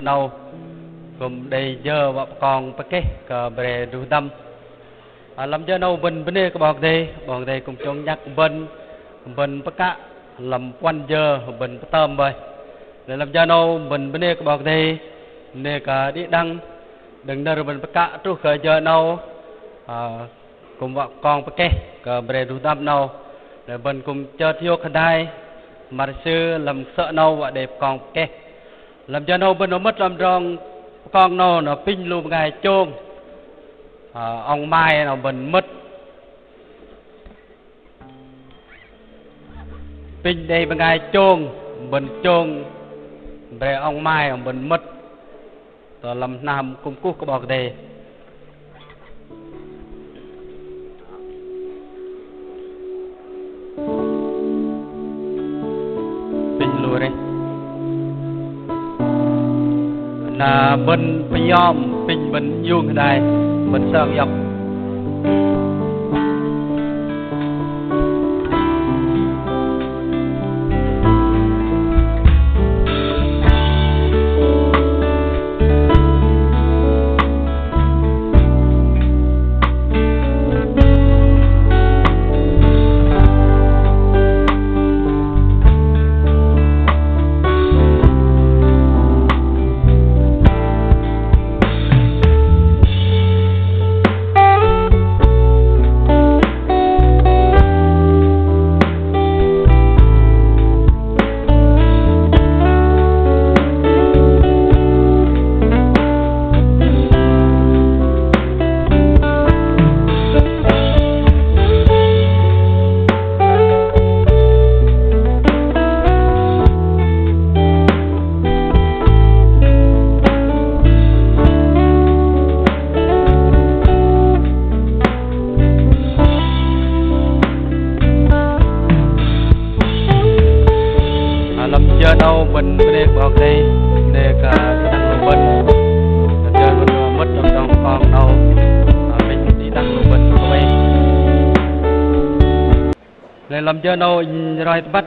nâu cùng đầy giờ và còn bất kể cờ bề đủ tâm làm giờ nâu bên bên đây có bọn đây cùng chung nhắc bên bất cả làm quan giờ bên tâm vậy để làm giờ nâu bên bên đây có bọn đây nè cả đi đăng đừng nơi bên bất cả trước cờ giờ nâu cùng vợ con bất kể cờ bề đủ tâm nâu để bên cùng chờ thiêu khẩn đai mà sư làm sợ nâu và đẹp còn kê làm cho nâu bên nó mất làm rong con nâu nó pin luôn ngày chôn ông mai nó bên mất pin đây bên ngày chôn về ông mai ông bên mất rồi làm nam cùng cúc có bọc đề lùi đây là bên yom bên dương đây bên sơn dọc đâu bên đây bọc đây để cả đăng lục bên chơi bên mất trong con đâu mình đi đăng lục bên của mình để làm chơi đâu rồi bắt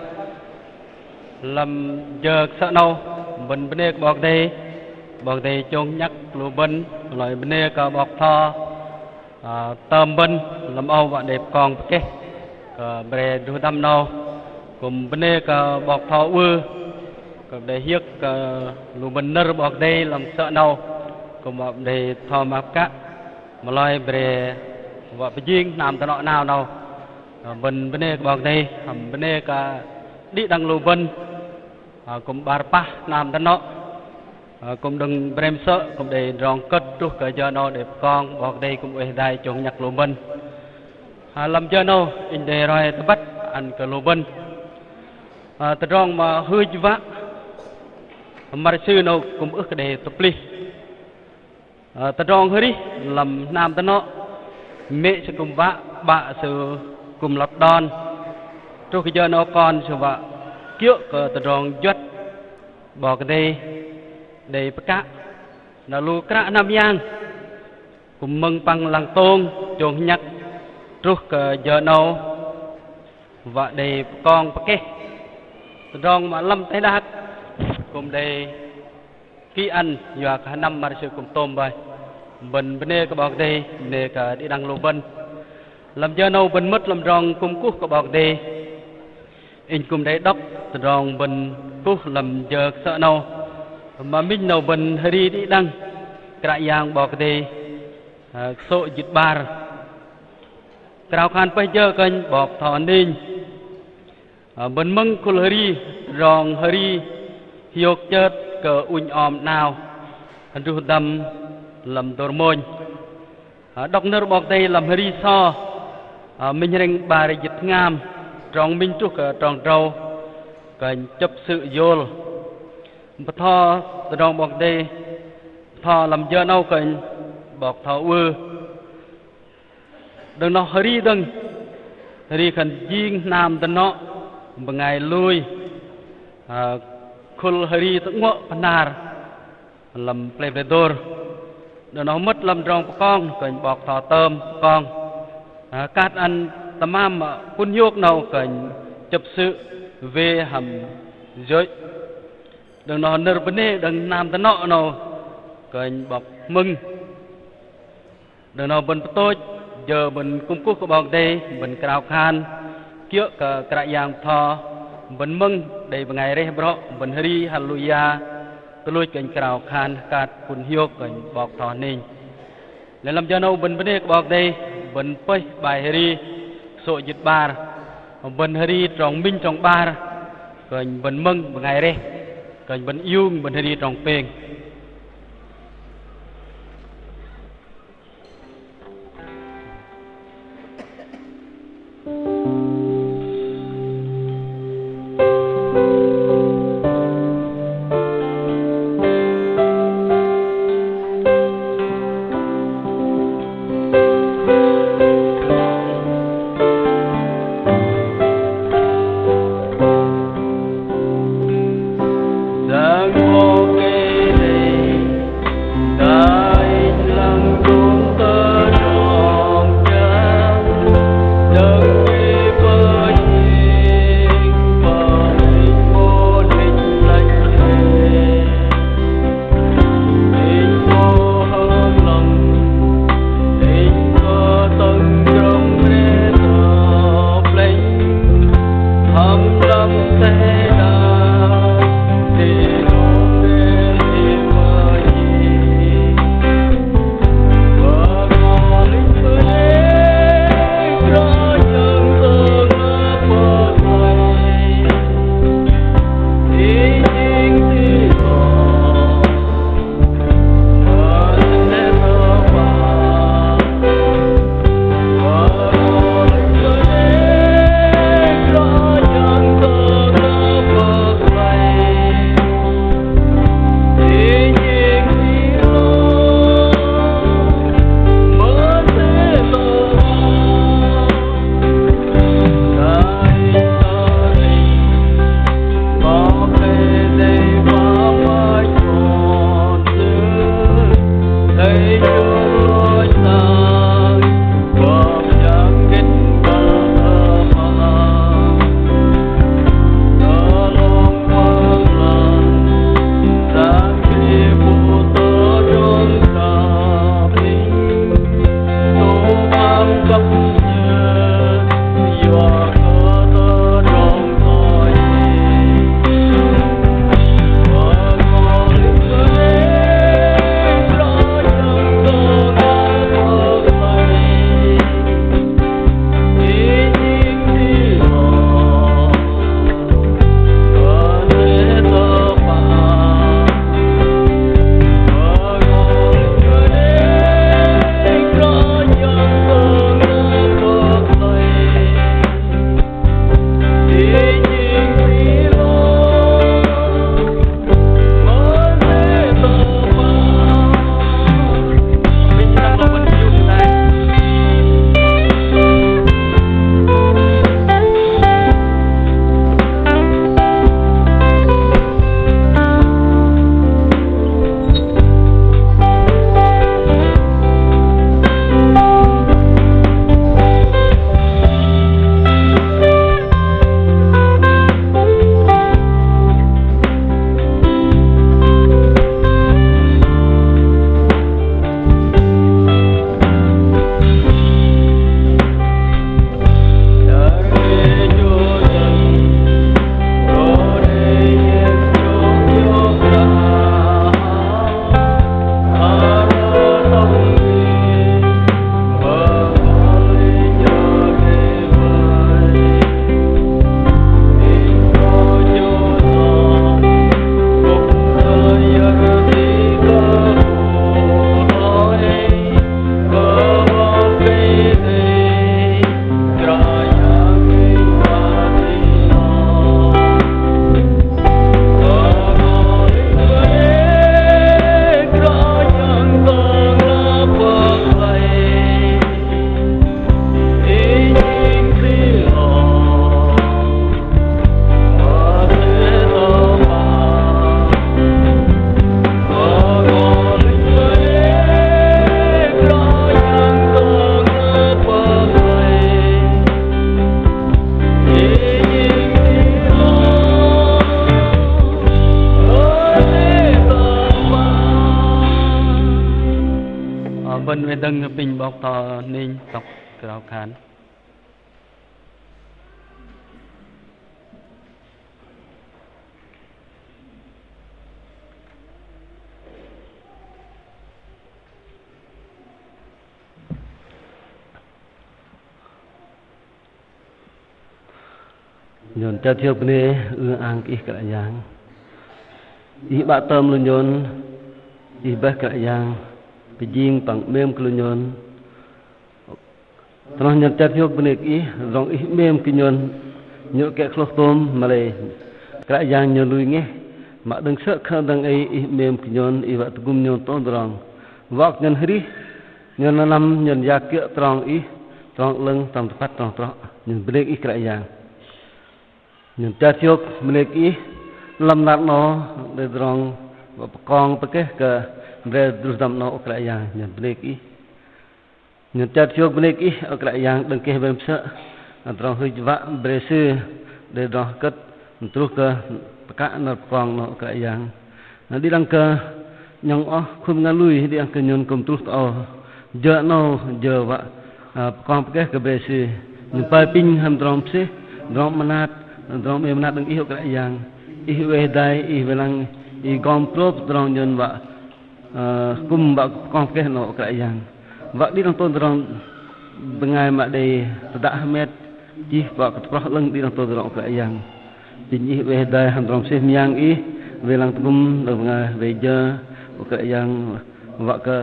làm giờ sợ đâu bên đây bọc đây chôn nhắc lục bên rồi bên đây cả bọc tho tôm bên làm âu và đẹp con cái bè đu đâm đâu cùng bên đây cả bọc tho ư để hiếc lù bên nơ bọc đây làm sợ nào cùng bọc đây thò map cá mà loài về và bây giờ làm tao nào nào bên đây bọc đây bên đây cả đi đăng lù bên cùng bar pa làm tao nó cùng đừng brem sợ cùng để rong cất trước cái giờ nó để con bọc đây cùng về đây trồng nhặt lù bên làm giờ nào in đây rồi bắt ăn cái lù bên tao rong mà hơi vã mà sư nó cũng ước để tập li ta rong hơi đi làm nam ta nó mẹ sẽ cùng vạ bạ sự cùng lập đòn trước khi giờ nó còn sự vạ kiệu cờ ta rong duất bỏ cái đây để bắt cá là lu cá nam giang cùng mừng bằng làng tôn chuồng nhặt trước giờ nó và để con bắt kê ta rong mà lâm tay đát cùng đây kỹ ăn và cả năm mà sự cùng tôm vậy bên đây các bạn đây để cả đi đăng lô bên làm giờ nâu bên mất làm rong cùng cúc các bạn đây in cùng đấy đốc rong bên cúc làm giờ sợ nâu mà mình nâu bên hơi đi đăng cái dạng bọc đây số dịch bar trao khăn bây giờ kênh bọc thọ ninh bên măng cù hơi đi rong hơi đi hiếu chết cờ unh om nào anh chú tâm làm đồ môn đọc nơ bọc đây làm hơi so mình hình bà dịch ngam trong minh trúc tròn trâu cần chấp sự vô mà tho trong bọc đây tho làm giờ nâu cần bọc thọ ư đừng nó hơi đừng hơi khẩn riêng nam tân nó một ngày lui khul hari tự ngộ panar làm playboy để nó mất làm rong con cần bọc thọ tôm con cát ăn tamam quân nhok nào cần chấp sự về hầm dưới đừng nó nở bên đây đừng nam ta nọ nào cái bọc mừng đừng nó bên tôi giờ bên cung cúc của bọn đây bên cào khan kia cả cả yang thọ bên mừng đây bên ngày đây bro bên hari hallelujah tôi lôi cái cào khan cát quần hiu cái bọc thọ nên để làm cho nó bên đây bọc đây bên pơi bài hari sổ dịch bar bên hari trong minh trong bar cái bên mừng bên ngày đây cái bên yêu bên hari trong peng Giang hồ kê đừng bình bọc to nên tộc rào khán nhon cha thiêu bne ang ih cả yang ih ba tâm lu nhon ih ba cả yang pijing pang mem klu nhon Terus nyata thiok benik rong mem kinyon nyok ke khloh tom malay kra yang nyolui nge mak deng sek khadang mem kinyon wat gum nyon ton rong wak nyon hri nyon nanam nyon yakya trong trong leng tam tepat trong tro nyon benik kra yang nyon ta thiok benik lam nat no de rong kong pekeh ke bre drus dam no kra yang nyon benik Nhân chặt chuộc bên kia ở cái dạng đằng kia bên sợ, trong hơi vạ bể sư để đó cất trúc cơ cả nó còn nó cái dạng đi đằng cơ nhung ó không ngăn lui đi đằng cơ nhung cùng trúc ó giờ nó giờ vạ còn cái bể sư nhưng phải pin ham trong xe trong manat trong em manat đằng yêu cái dạng yêu về đây yêu về lăng yêu gom trúc trong nhân vạ cùng vạ còn cái nó cái dạng Vak di nang tôn bengai mak de tak hamet ji vak ketrah leng di nang tôn ka yang jinji we dai han rom sim yang we lang tum de bengai we je ka yang vak ke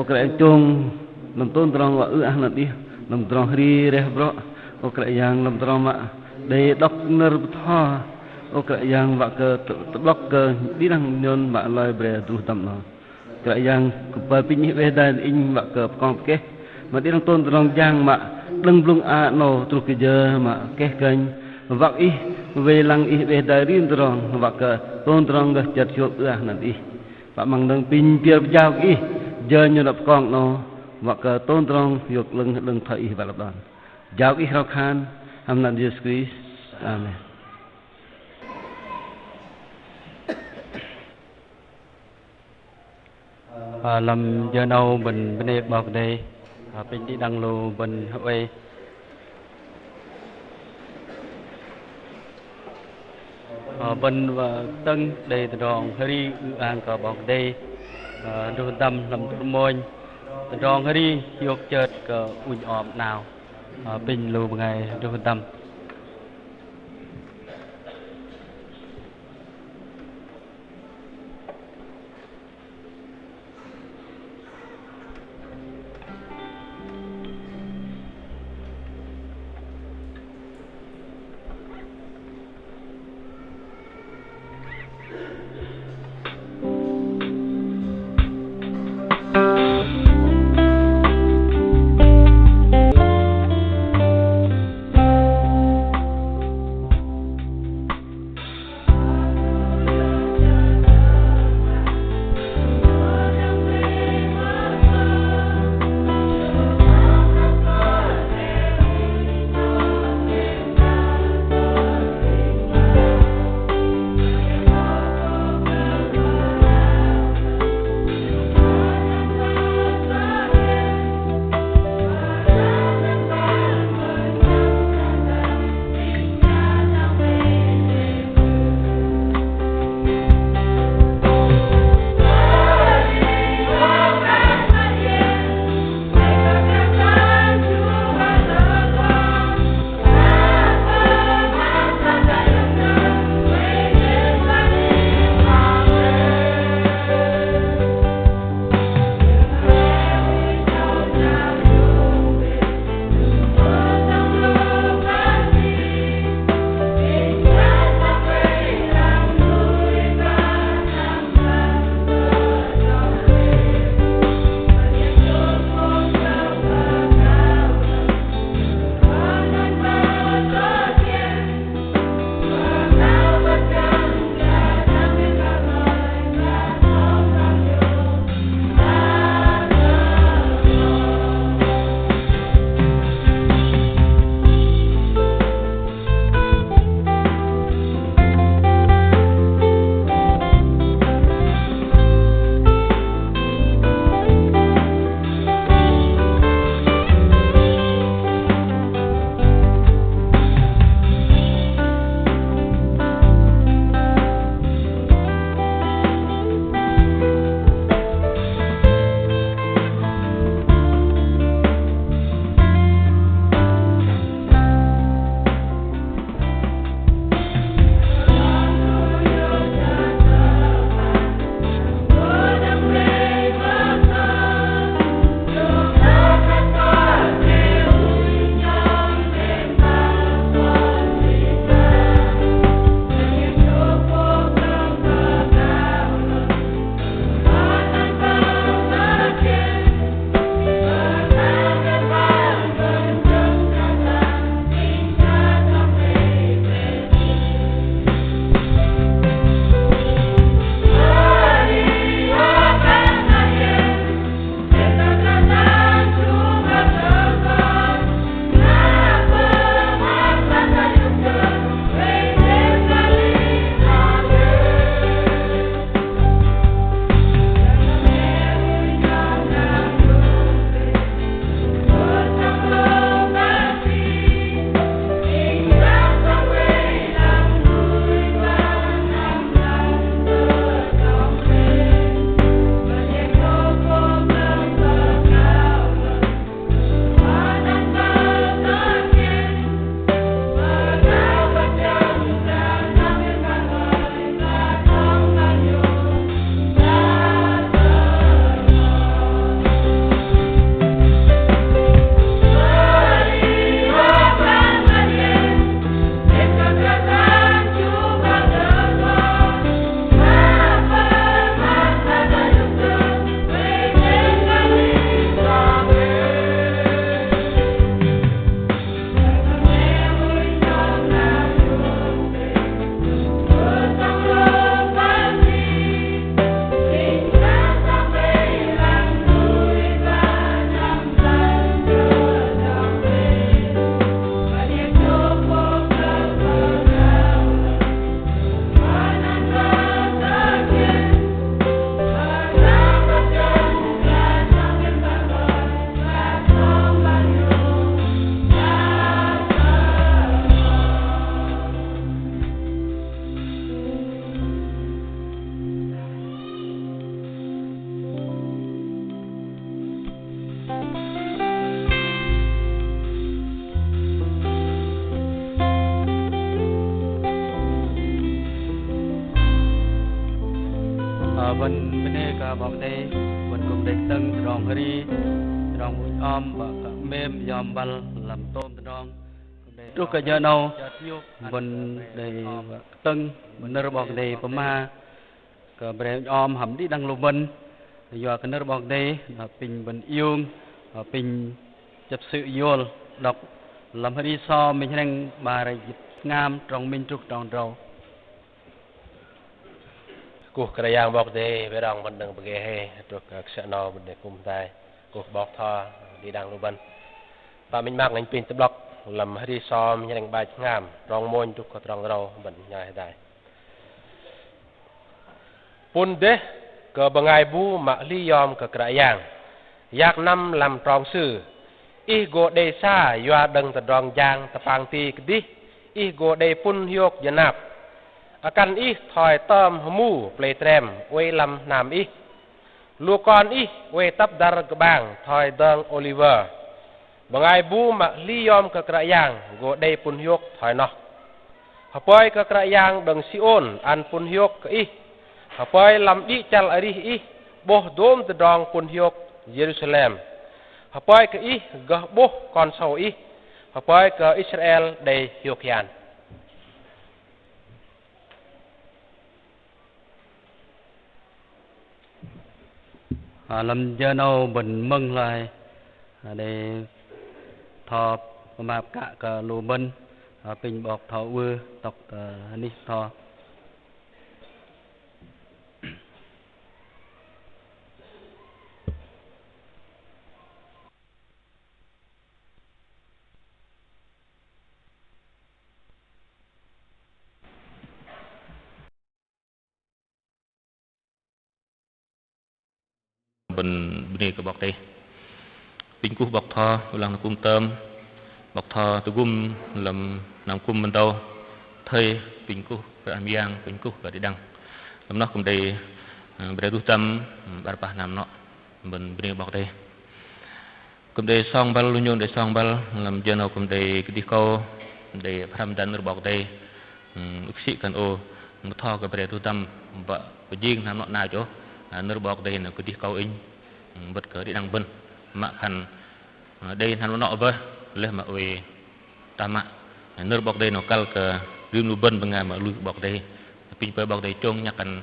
ka chung nam tôn vak ah di nam trong ri reh bro ka yang nam trong mak de dok ner tha ka yang vak ke blok ke di nang nyon mak lai bre tu tam no Kaya yang kepalpinya wedan in mak ke kong ke mati nang ton rong jang mak leng blung a no tru ke je mak ke kan wak we lang wedan rin rong wak ke ton rong ga chat chok nanti pak mang nang pin pier jau je nyo dap kong no wak ke ton rong yok leng thai balap dan jau rau khan ham nan Jesus Christ amen làm giờ nào mình bên đây bảo đây bên đi đăng lô bên vậy bên và tân đây từ đòn hơi ăn cả bảo đây đôi tâm làm môi từ đòn hơi yok chợt cả ui ọp nào bên lô ngày đôi tâm mình bên đây cả bọc đây mình cùng để tưng rong ri rong mũi và cả mềm yom bal làm tôm rong trước cái giờ nào mình để tưng mình nở bọc đây pema cả bèo hầm đi đăng lô bên giờ cái nở bọc đây là pin bên yêu pin chập sự vô đọc làm hơi đi so mình đang bà này ngam trong minh trúc trong rau cuộc cái yang bọc đây về đồng bên đường bờ hè trước sẽ nọ bên để cùng tay cuộc bọc thò đi đăng lô bên và mình mang ngành pin tập lọc làm hơi đi so mình đang bài ngam trong môn trúc trong rau bên nhà đại pun đế cờ bằng ngày bu mà li yom cờ cái yang yak năm làm tròn sư i go de sa yua đằng tờ rong giang tờ pang ti kdi i go de pun hiok yanap akan i thoi tom mu play trem we lam nam i lu con i we tap dar bang thoi dang Oliver bangai bu ma li yom ka krayang go de pun hiok thoi no hapoi ka krayang dang Sion an pun hiok ka i hapoi lam di chal ari i boh dom tờ rong pun hiok Jerusalem hapoi ka i gah boh kon sau i hapoi ka Israel de hiokyan làm giờ nào bình mừng lại để thọ mà cả cả lô bên pin bọc thọ vư tộc ní thọ bên này có bọc đây pin cú bọc thò làm cung tôm bọc thò từ gum làm cung bên đâu thay pin cú về amiang pin cú về đi đăng làm nó cũng đây về tu tâm ba ba năm nọ bên này bọc đây cũng đây song bal luôn nhon để song bal làm cho nó cũng đây cái đi câu để tham đan ở bọc đây ức sĩ cần ô thò cái về tu tâm và riêng năm nọ nào chỗ nửa bọc đây là cái đi câu in vật cỡ đi đăng bên mạ khăn đây hắn nọ với lên mà về ta mạ nửa bọc đây nó cal cờ riêng lu bên bằng ngày mà lui bọc đây pin per bọc đây trông nhắc cần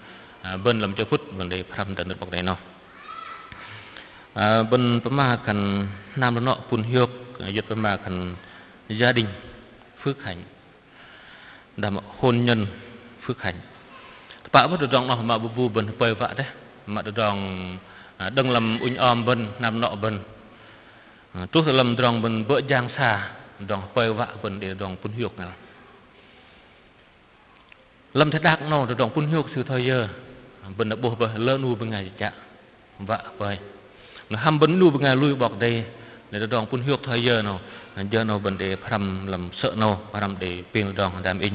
bên làm cho phút vấn đề tham tận nửa bọc đây nó bên mà cần nam nọ phun hiệp giật mà cần gia đình phước hạnh đảm hôn nhân phước hạnh bạn bắt được dòng nó mà bu bên per vạ đấy mà được dòng đừng làm unh bên nam nọ bên trước làm dòng bên vợ giang xa dòng per vạ bên để dòng phun hiệp này lâm thế đắc nó dòng phun hiệp sự thời giờ bên đã bùa bên lỡ nu bên ngày chạ vạ vậy nó ham bên nu bên ngày lui bọc đây để dòng phun hiệp thời giờ nó bên để làm sợ nó làm để tiền dòng đam in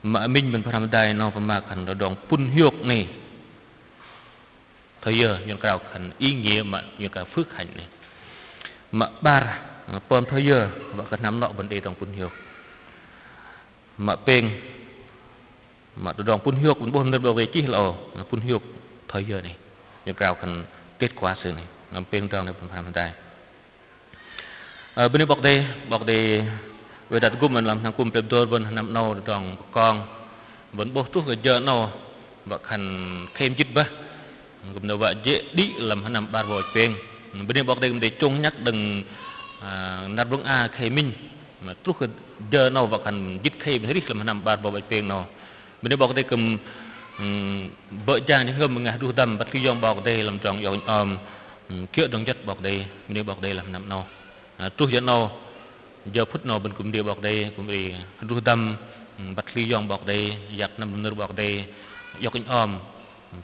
mà mình bên làm đây nó mà cần dòng phun hiệp này thời giờ những cái khẩn ý nghĩa mà những cái phước hạnh này mà ba pom thời giờ và cái nắm nọ vấn đề trong phun hiệp mà pen mà trong phun hiệp cũng bốn năm về chỉ là phun hiệp thời giờ này những cái khẩn kết quả sự này làm pen trong này phần làm đây bên đây bọc đây về đặt gum mình làm thằng gum pem đôi bên nắm nọ trong con vẫn bố thuốc cái giờ nọ và khẩn thêm chích bớt cũng đâu vậy dễ đi làm hắn nằm ba vội pen bên đây bọc đây để chung nhắc đừng nát bóng a khay minh mà lúc giờ nào vào cần dứt khay mình thấy làm hắn nằm ba vội pen nào bên đây bọc đây cầm vợ cha những hôm ngày đu tâm bắt khi dòng bọc đây làm tròn dòng kia đồng chất bọc đây bên đây bọc đây làm nằm nào lúc giờ nào giờ phút nào bên cùng địa bọc đây cũng bị đu tâm bắt khi dòng bọc đây giặt nằm nửa bọc đây dọc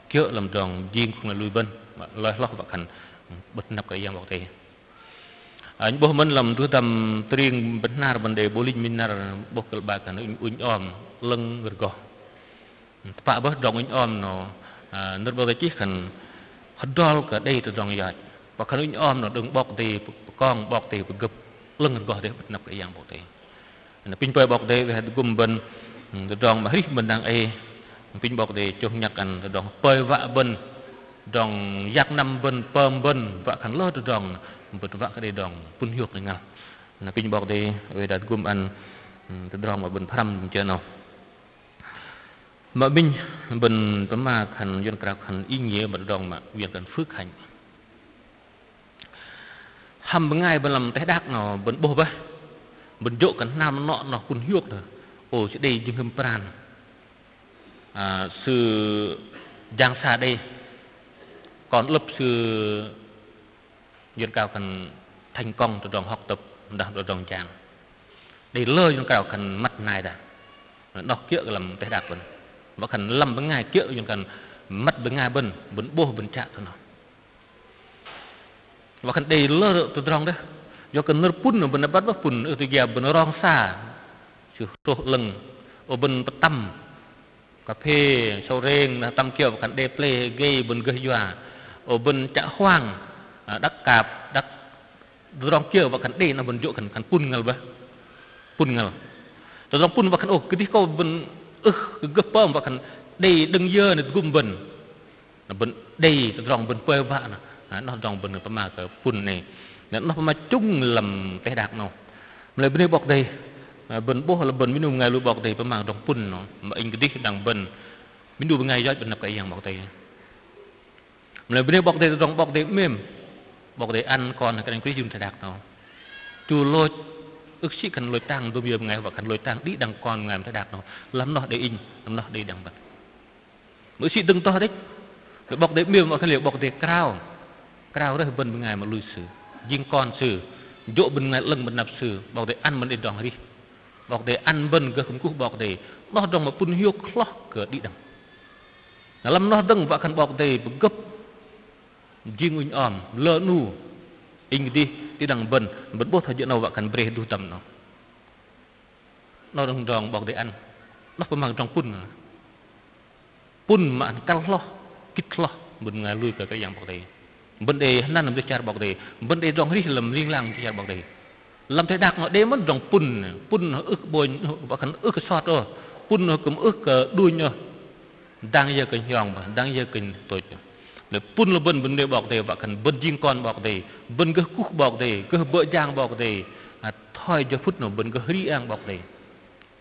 kia làm tròn riêng không là lui bên mà lời lót vào thành bật nắp cái giang bọc đây anh bố mình làm thứ tầm riêng bên na vấn đề bố linh min na bốc cái bài cái nó lưng vượt gò phá bớt rong nó nước bao cái chiếc khẩn hết đo cả đây từ rong dài và khẩn nó đừng bọc thì con bọc thì gập lưng vượt gò để bật nắp cái giang bọc đây pin bơi bọc đây về gum bên rong mà hít mình đang pin bọc để chung nhắc ăn đong pơi vạ bần đong yak năm bần pơm bần vạ khăn lơ đong bật vạ cái đong phun hiệp này ngào là pin bọc để về đặt gum ăn đong mà bần phram chưa nào mà binh bần tấm mà khăn dân cào khăn ý nghĩa bật đong mà viện cần phước hành hầm bên ngay bên làm té đắc nó bên bô bê bên dỗ cái nam nó phun hiệp rồi ồ chứ đây dừng hầm pran sự giang xa đây còn lớp sự dân cao cần thành công từ trong học tập đặc từ trong tràng để lơi dân cao cần mắt này đã đọc kia làm tay đạp bên và cần lâm bên ngay kia dân cần mắt bên ngay bên bô bên chạm thôi nó và cần để lơ từ trong đấy do cần nở pun ở bên bắt bắt pun ở từ kia bên rong xa chứ số lần ở bên tâm cà phê sầu riêng là tâm kiểu cần để play gay bên gây dọa ở bên chợ hoang đắc cạp đắc rong kiểu và cần để nó bên chỗ cần pun ngal ba pun ngal từ rong pun và cần cái tí câu bên gấp bơm và cần để đừng dơ này gum bên bên đây từ rong bên quê vạ nó rong bên cái mà cái pun này nó mà chung làm cái đạc nào lại bên đây bọc đây bên bố là bên mình ngày lui bọc đây bên mảng rong pun nó mà anh cái tí đằng bên mìnhดูbên ngày giót bên nạp cái yang bọc đây lại bên đây bọc đây rong bọc đây mềm bọc đây ăn còn cái anh quý dùng cái đạc nào chùa lôi ước sĩ cần lôi tăng đôi bây ngày và cần lôi tăng đi đằng còn ngày cái đạc nào lắm nó để in lắm nó để đằng bật mỗi sĩ từng to đấy cái bọc đấy mềm mà cái liệu bọc đấy cao đấy bên ngày mà lui xử dinh con xử dỗ bên ngày lưng bên nạp xử bọc để ăn bên để đòn đi bọc để ăn bên cái không cú bọc để nó đòn mà phun hiu clock cửa đi đằng làm nó đừng và cần bọc để gấp dinh unh ỏm lỡ nu in đi đằng bên bố thời gian nào và cần bể đủ tầm nó đừng đòn bọc để ăn nó phải mang trong pun mà ăn căng lo kít lo bên ngày lui cái dạng bọc để vấn đề nan làm cara bọc đề vấn đề dòng riêng làm riêng lang cara bọc đề làm thế đặc nó đếm mất dòng pun nó ức bồi và khẩn ức sọt rồi pun nó cũng ức đuôi nhờ đang giờ cần nhòng và đang giờ cần tội để pun là bên vấn đề bọc đề và khẩn bên riêng con bọc đề bên cái cúc bọc đề cái bợ giang bọc đề thôi cho phút nó bên cái riêng bọc đề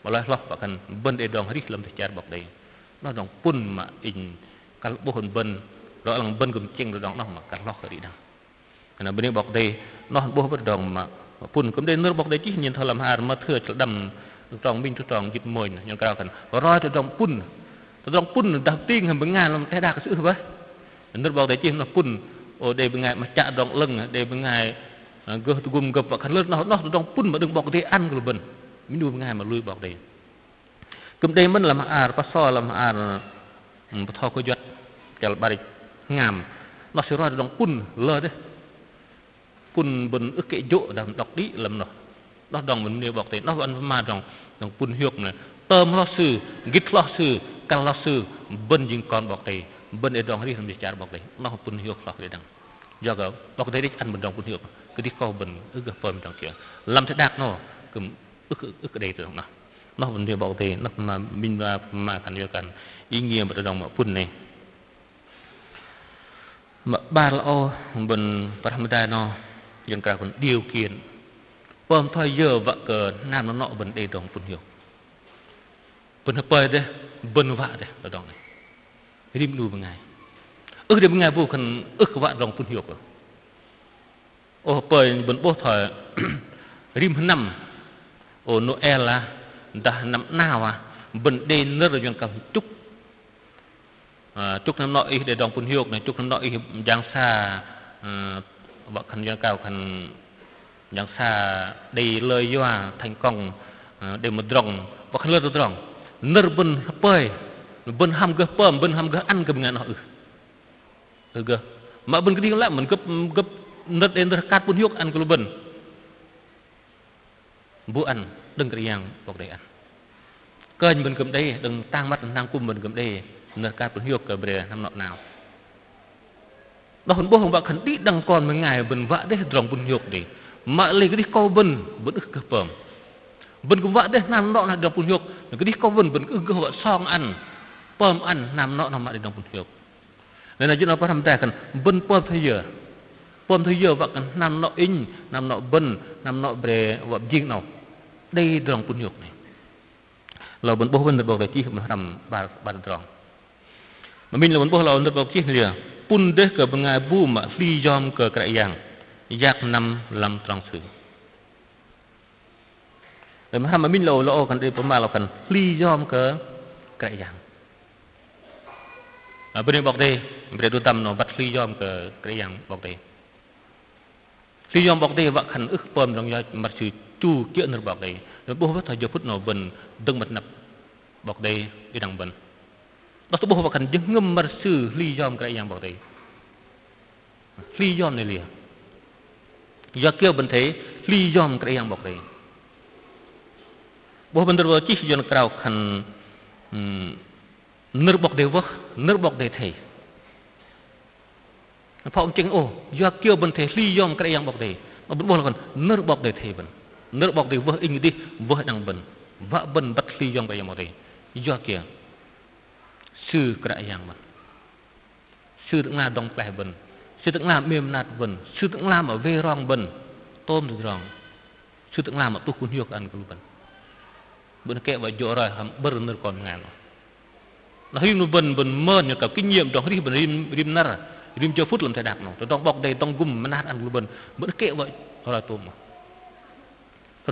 và lại lo và khẩn vấn đề dòng riêng làm thế cara bọc đề nó dòng pun mà in cái bộ hồn bên đó là bên cùng chênh rồi đó mà cả lót ở đi đâu, là bên đây bọc đây nó bố bất đồng mà phun cũng đây nước bọc đây chỉ nhìn thôi làm hà mà thừa cho đầm tròn minh cho tròn dịch mồi nhưng cao cần rồi cho tròn phun đặc tiên hình bên ngàn làm thế đa cái sự vậy nước bọc đây chỉ nó phun ở đây bên ngài mà chạ tròn lưng đây bên ngài gơ gum gập và khăn lớn nó tròn phun mà đừng bọc đây ăn rồi bên mình đu bên ngài mà lui bọc đây cũng đây mình làm hà pas so làm hà thò coi giật cái bari ngàm nó sẽ ra trong pun lơ đấy pun bên ức cái dỗ đằng đọc đi làm nó đằng mình nêu bọc thế nó vẫn mà trong pun hiệp này tôm lo sư gít lo sư căn lo sư bên dinh con bọc thế bên ở đằng đi làm gì chả bọc thế nó pun hiệp bọc thế đằng do cái bọc thế đi ăn bên trong pun hiệp cứ đi câu bên ức cái phơm trong kia làm thế đạt nó cũng ức cái đây rồi nó bên nêu bọc thế nó mà mình mà thành như cần ý nghĩa bên trong mà pun này mà ba lão bên Paramita nó dân cả còn điều kiện bom thôi giờ vợ cờ nam nó nọ bên đây đồng phun hiểu bên hợp bơi đấy bên vạ đấy ở đồng này rim nu bên ngày để bên ngày vô cần vạ đồng phun hiểu rồi ô bơi bên bố thời rim năm ô Noel là đã năm nào bên đây nó rồi dân cả chúc chúc năm nọ để đồng phun hiệp này chúc năm nọ giang xa vợ khăn dân cao khăn giang xa đi lời doa thành công để một rồng và khăn lơ rồng nơ bên bơi bên ham gấp bơm bên ham gấp ăn cái ngàn họ gấp mà bên cái đi lại mình gấp nơ đến nơ cát phun hiệp ăn cái bên bữa ăn đừng cái yang bọc để ăn cơn bên cầm đây đừng tang mắt năng cung bên cầm đây nơ cát phun hiệp cái bề năm nọ nào đó hồn bố hồn bạc khẩn đi đằng còn mấy ngày bên vạ đấy rồng bún nhục đi mà lấy cái đi câu bên vẫn ức cướp bờm bên cũng vạ đấy nam nọ là rồng bún nhục cái đi câu bên vẫn ức cướp vợ song ăn pom ăn nam nọ nam mạ đi đồng bún hiệp nên là chúng nó có tham gia cần bân pom thời giờ vợ cần nam nọ in nam nọ bân nam nọ bề vợ riêng nào đây đồng bún hiệp này là bún bò bân được bảo vệ chi mà làm ba đồng mà mình là bún bò là được bảo chi này pun deh ke bengai bu mak li yom ke kerajaan yak nam lam trong sự để mà mình lo kan đi pemalau kan li yom ke kerajaan bên bọc đây bên tu tâm nó bắt li yom ke kerajaan bọc đây li yom bọc đây vak kan ức pom dong ya mat sự chu kiện được bọc đây rồi bố bắt thời giờ phút nó bên đừng mặt nập bọc đây đi đằng bên đó tu bố kan jeng ngâm mar sự li yom kerajaan bọc đây li yom này liền do kêu bên thế li yom cái yang bọc đây bố bên đó chỉ do nó khăn nước bọc đây thầy phong chừng do kêu bên thế li yom cái yang bọc đây mà bố là còn nước bọc đây thầy bên nước bọc đây vỡ in đi vỡ đằng bên vỡ bên bắt li yom cái yang bọc đây do kia sư cái yang mà sư cũng là đồng bè bên sư tưởng làm mềm nạt vần sư tưởng làm ở vê rong vần tôm được rong sư tưởng làm ở tu kun hiok ăn cái vần bữa kẹo vào chỗ rồi hầm bơ nở còn ngàn nó hiu nó vần mơn như cả kinh nghiệm trong cái vần rim nở rim cho phút làm thay đạp nó trong bọc đây trong gum mà nát ăn cái vần bữa kẹo vậy rồi tôm mà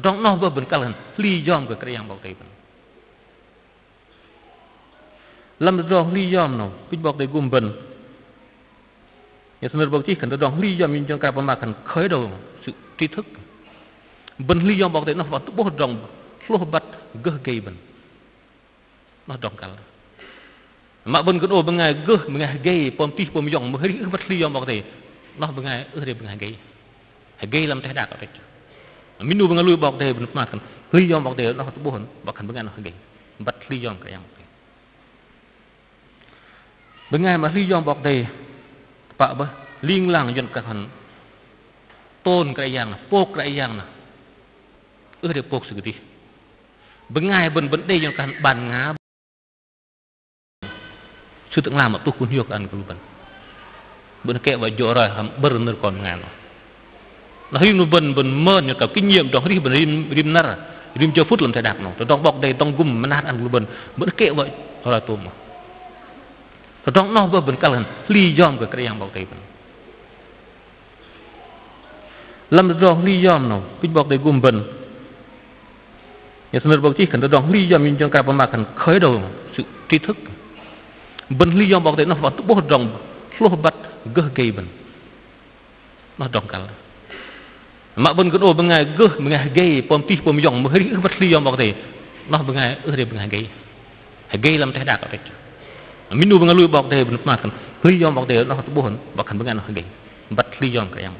trong nó vần cả lần li yom cái yang bọc đây vần làm rong li yom nó cái bọc đây gum vần nhà sinh bậc chi cần được đòn lý do mình cho cả bọn mà cần khởi đầu sự tri thức bên lý do bậc đấy nó vào tụ bố rồng lô bát gơ gây bên nó rồng cả mà bên cái ô bên ngày gơ bên ngày gây pom ti pom yong mới bắt lý do bậc đấy nó bên ngày đây bên ngày gây làm thay đạc ở đây mình nuôi bên ngày lui bậc đấy bên mà cần lý do bậc đấy nó tụ bố hồn bậc cần bên ngày nó gây bắt lý do cái yang bên ngày mà lý do bậc đấy pak bah ling lang jon kahan tôn cái yang pok cái yang na để pok segede bengai ben đây jon kahan ban ngá sư tưởng làm mà tu kun hiok an kuluban bên kẹo vào chỗ rồi hầm bơ nở còn ngàn nó hiu nó ben mơn như cả kinh nghiệm trong cái rim nở rim cho phút làm thay đạp nó trong bọc đây trong gum mà nát ăn kuluban bên kẹo vậy rồi tôm mà trong nó bên cả lần li yom cái yang bọc đây làm rong li yom nó cái bọc đây gum bên nhà sinh bậc chi cần rong li yom mình cho cả bọn mà cần khởi đầu sự tri thức bên li yom bọc đây nó vào tụ bố rong lô bát gơ gây bên nó rong cả mà bên cái ô bên ngày gơ bên ngày gây pom ti pom yong mới bắt li yom bọc đây nó bên ngày đây bên ngày gây làm thay đạc ở đây mình nuôi bằng lui bọc đây bên mà cần li yom bọc đây nó tụ bố hồn bọc cần bên ngày nó gây bắt li yom cái yang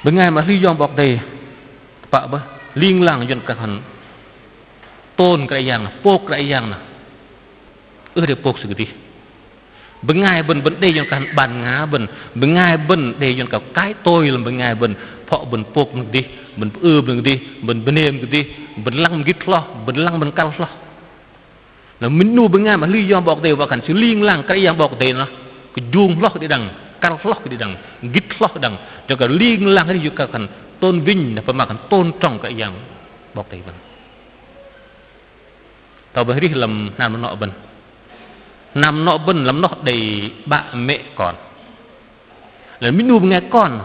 bên ngày mà li yom bọc đây pak bah ling lang jon kahan tôn cái yang pok cái yang na để pok segede bengai ben đây jon kahan ban ngá bengai ben đây jon cái tôi là bengai ben phọ ben pok được đi ben được đi ben benem được đi ben lang git lo ben lang ben kal lo là mình nuôi bengai mà li yom bọc đây và cần sự ling lang cái yang bọc đây nó cái duông lo đi đằng kal lo đi đằng git lo đằng cho cả ling lang cái juga kan tôn vinh là phải mặc tôn trọng cái yang bọc đây bên tao bây giờ làm nam nọ bên làm nọ đầy bạ mẹ còn là mình nuôi nghe con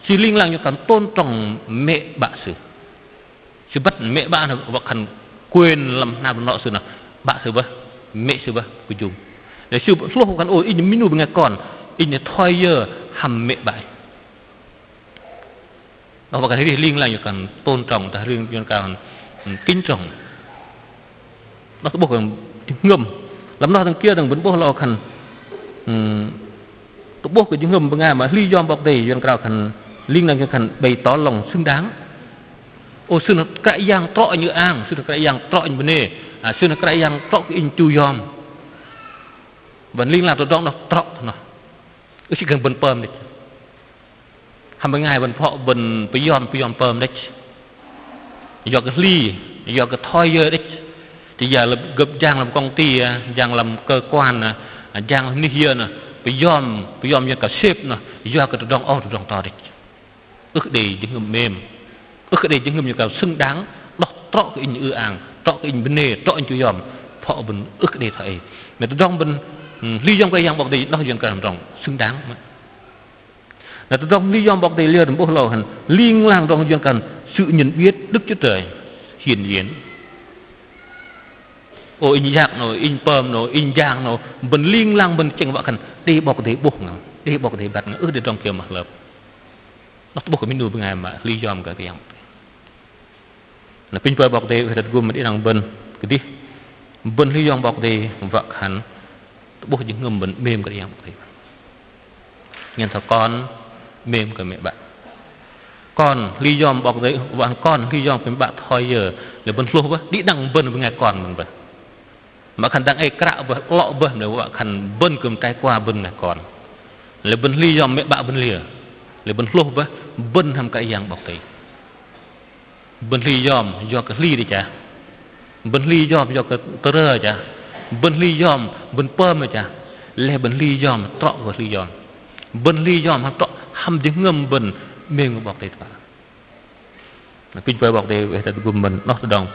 chỉ linh lang cho cần tôn trọng mẹ bạ sự bắt mẹ bạ là và cần quên làm nam nọ sự nào bạ sự ba mẹ sự ba của chúng để sự số không cần ôi in mình nuôi nghe con in thoi giờ hầm mẹ bạ đó và cái liên là cần tôn trọng ta riêng cho cần kính trọng nó có bộ ngầm làm nó thằng kia thằng vẫn bộ lo cần tổ bộ cái ngầm bằng ngày mà lý do bọc đầy cho cần cần liên là cần bày tỏ lòng xứng đáng ô xưa nó cái yang trọ như ang xưa nó cái yang trọ như bên này xưa nó cái yang trọ cái in chu yom vẫn liên là tổ đó nó trọ nó chỉ cần bần pơm đi hàm bên ngày bên phọ bên yom pơm đấy do cái ly do cái thoi giờ đấy chỉ giờ là gấp giang làm công ty giang làm cơ quan giang làm kia nè bây giờ như cả sếp nè do cái đòn ô đòn to đi ước đi những người mềm ước đi những người như cả xứng đáng đọc trọ cái in ư àng trọ cái in bên nề trọ in chú yom họ bên ước đi thầy mà đòn bên lý do cái yang bọc đi nó dần cả làm rong xứng đáng là đòn lý do bọc đi liều đừng bốc lầu hẳn liên lang đòn dần cả sự nhận biết đức chúa trời hiển nhiên ô in giặc nó in pơm nó in giang nó bên liên lang bên chừng vợ khẩn đi bọc đi buộc nó đi bọc đi bật nó ước đi trong kiểu mặc lập nó buộc cái mình nuôi bên ngày mà lý do cả cái yang là pin phơi bọc đi phải đặt gồm đi đằng bên cái đi bên lý do bọc đi vợ khẩn buộc những ngầm bên mềm cái yang bọc đi nhân thằng con mềm cái mẹ bạn con lý do bọc đi vợ con lý do với bạn thôi giờ để bên lô đi đằng bên ngày con mình vậy mà khăn đang ai cạo và lọ bên để vợ khăn bên cầm tay qua bên ngày còn là bên lý do mẹ bạn bên lìa là bên lô với bên tham cái yang bọc đi bên lý do cái ly đi chả bên lý do cái tơ chả bên lý do bên pơm mà chả là bên lý do trọ của lý do bên lý do ham trọ ham những ngâm bên miệng bọc đi cả là kinh phơi bọc đi về thật gồm mình nó đồng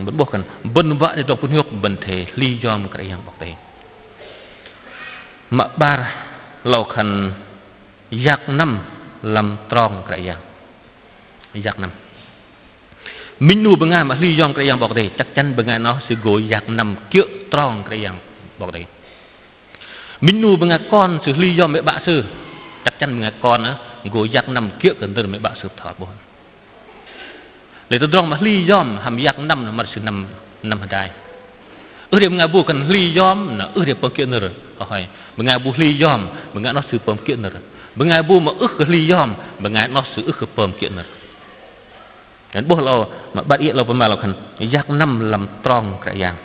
vẫn buộc cần bên vợ để đọc cuốn nhục bên thể lý do cái yang bọc đi mà ba lầu khăn giặc năm làm tròn cái yang giặc năm mình nuôi bằng ngày mà lý do cái yang bọc đi chắc chắn bằng ngày nó sẽ gối giặc năm kiểu tròn cái yang bọc đi mình nuôi bằng ngày con sự lý do mẹ bạn sư chắc chắn bằng ngày con á gối giặc năm kiểu cần từ mẹ bạn sư thọt bốn để tôi tròn mà lý do hàm giặc năm là mà sự năm năm hạt đai điểm ngày bu cần lý do là điểm bom kiện rồi hỏi bằng ngày bu lý do bằng ngày nó sự bom kiện rồi bằng ngày bu mà cái lý do bằng ngày nó sự cái bom kiện rồi cái bố lâu mà bắt yên lâu mà là cần giặc năm làm tròn cái yang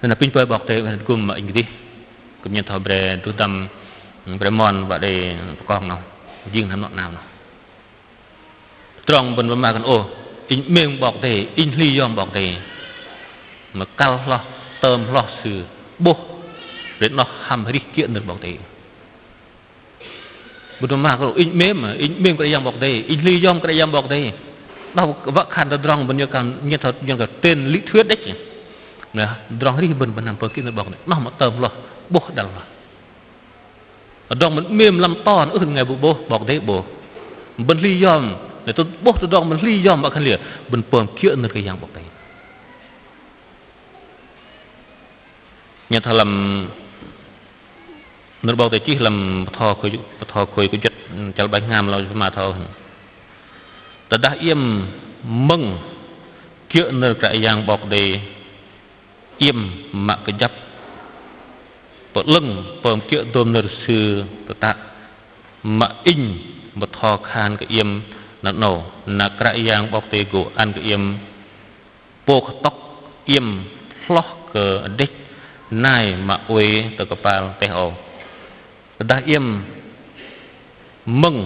nên là pin phơi bọc thế cùng mà anh đi cũng như thổi bề tu tâm bề mòn và để con nào riêng làm nọn nào tròn bên mà cần ô in miệng bọc thế in ly yom bọc thế mà cao lo tôm lo sự bố để nó hầm hết kiện được bọc thế bên mà có in miệng cái yang bọc thế in ly yom cái yang bọc thế đâu vợ khăn ta tròn bên như thật như cái tên lý thuyết đấy chứ nè tròn đi bên nằm bọc kiện bọc này nó mà tôm lo bố đằng là ở trong mình mềm làm to nữa ngày bố bọc thế bố bên ly yom để tôi bố tôi đong mình ly yom mà khăn lìa bên pom kia nữa cái yang bọc đấy nhà thằng làm nửa bọc đấy chỉ làm thò khơi cái chất chal bánh ngam lo mà thò ta đã im mừng kia nữa cái yang bọc đấy im mà cái dập bột lưng pom kia tôm nửa sư ta mà in một thò khan cái im nó nổ là cái yang bọc tê gỗ ăn cái im bột tóc im lót cờ đích này mà uế từ cái bao tê hồ đã im mừng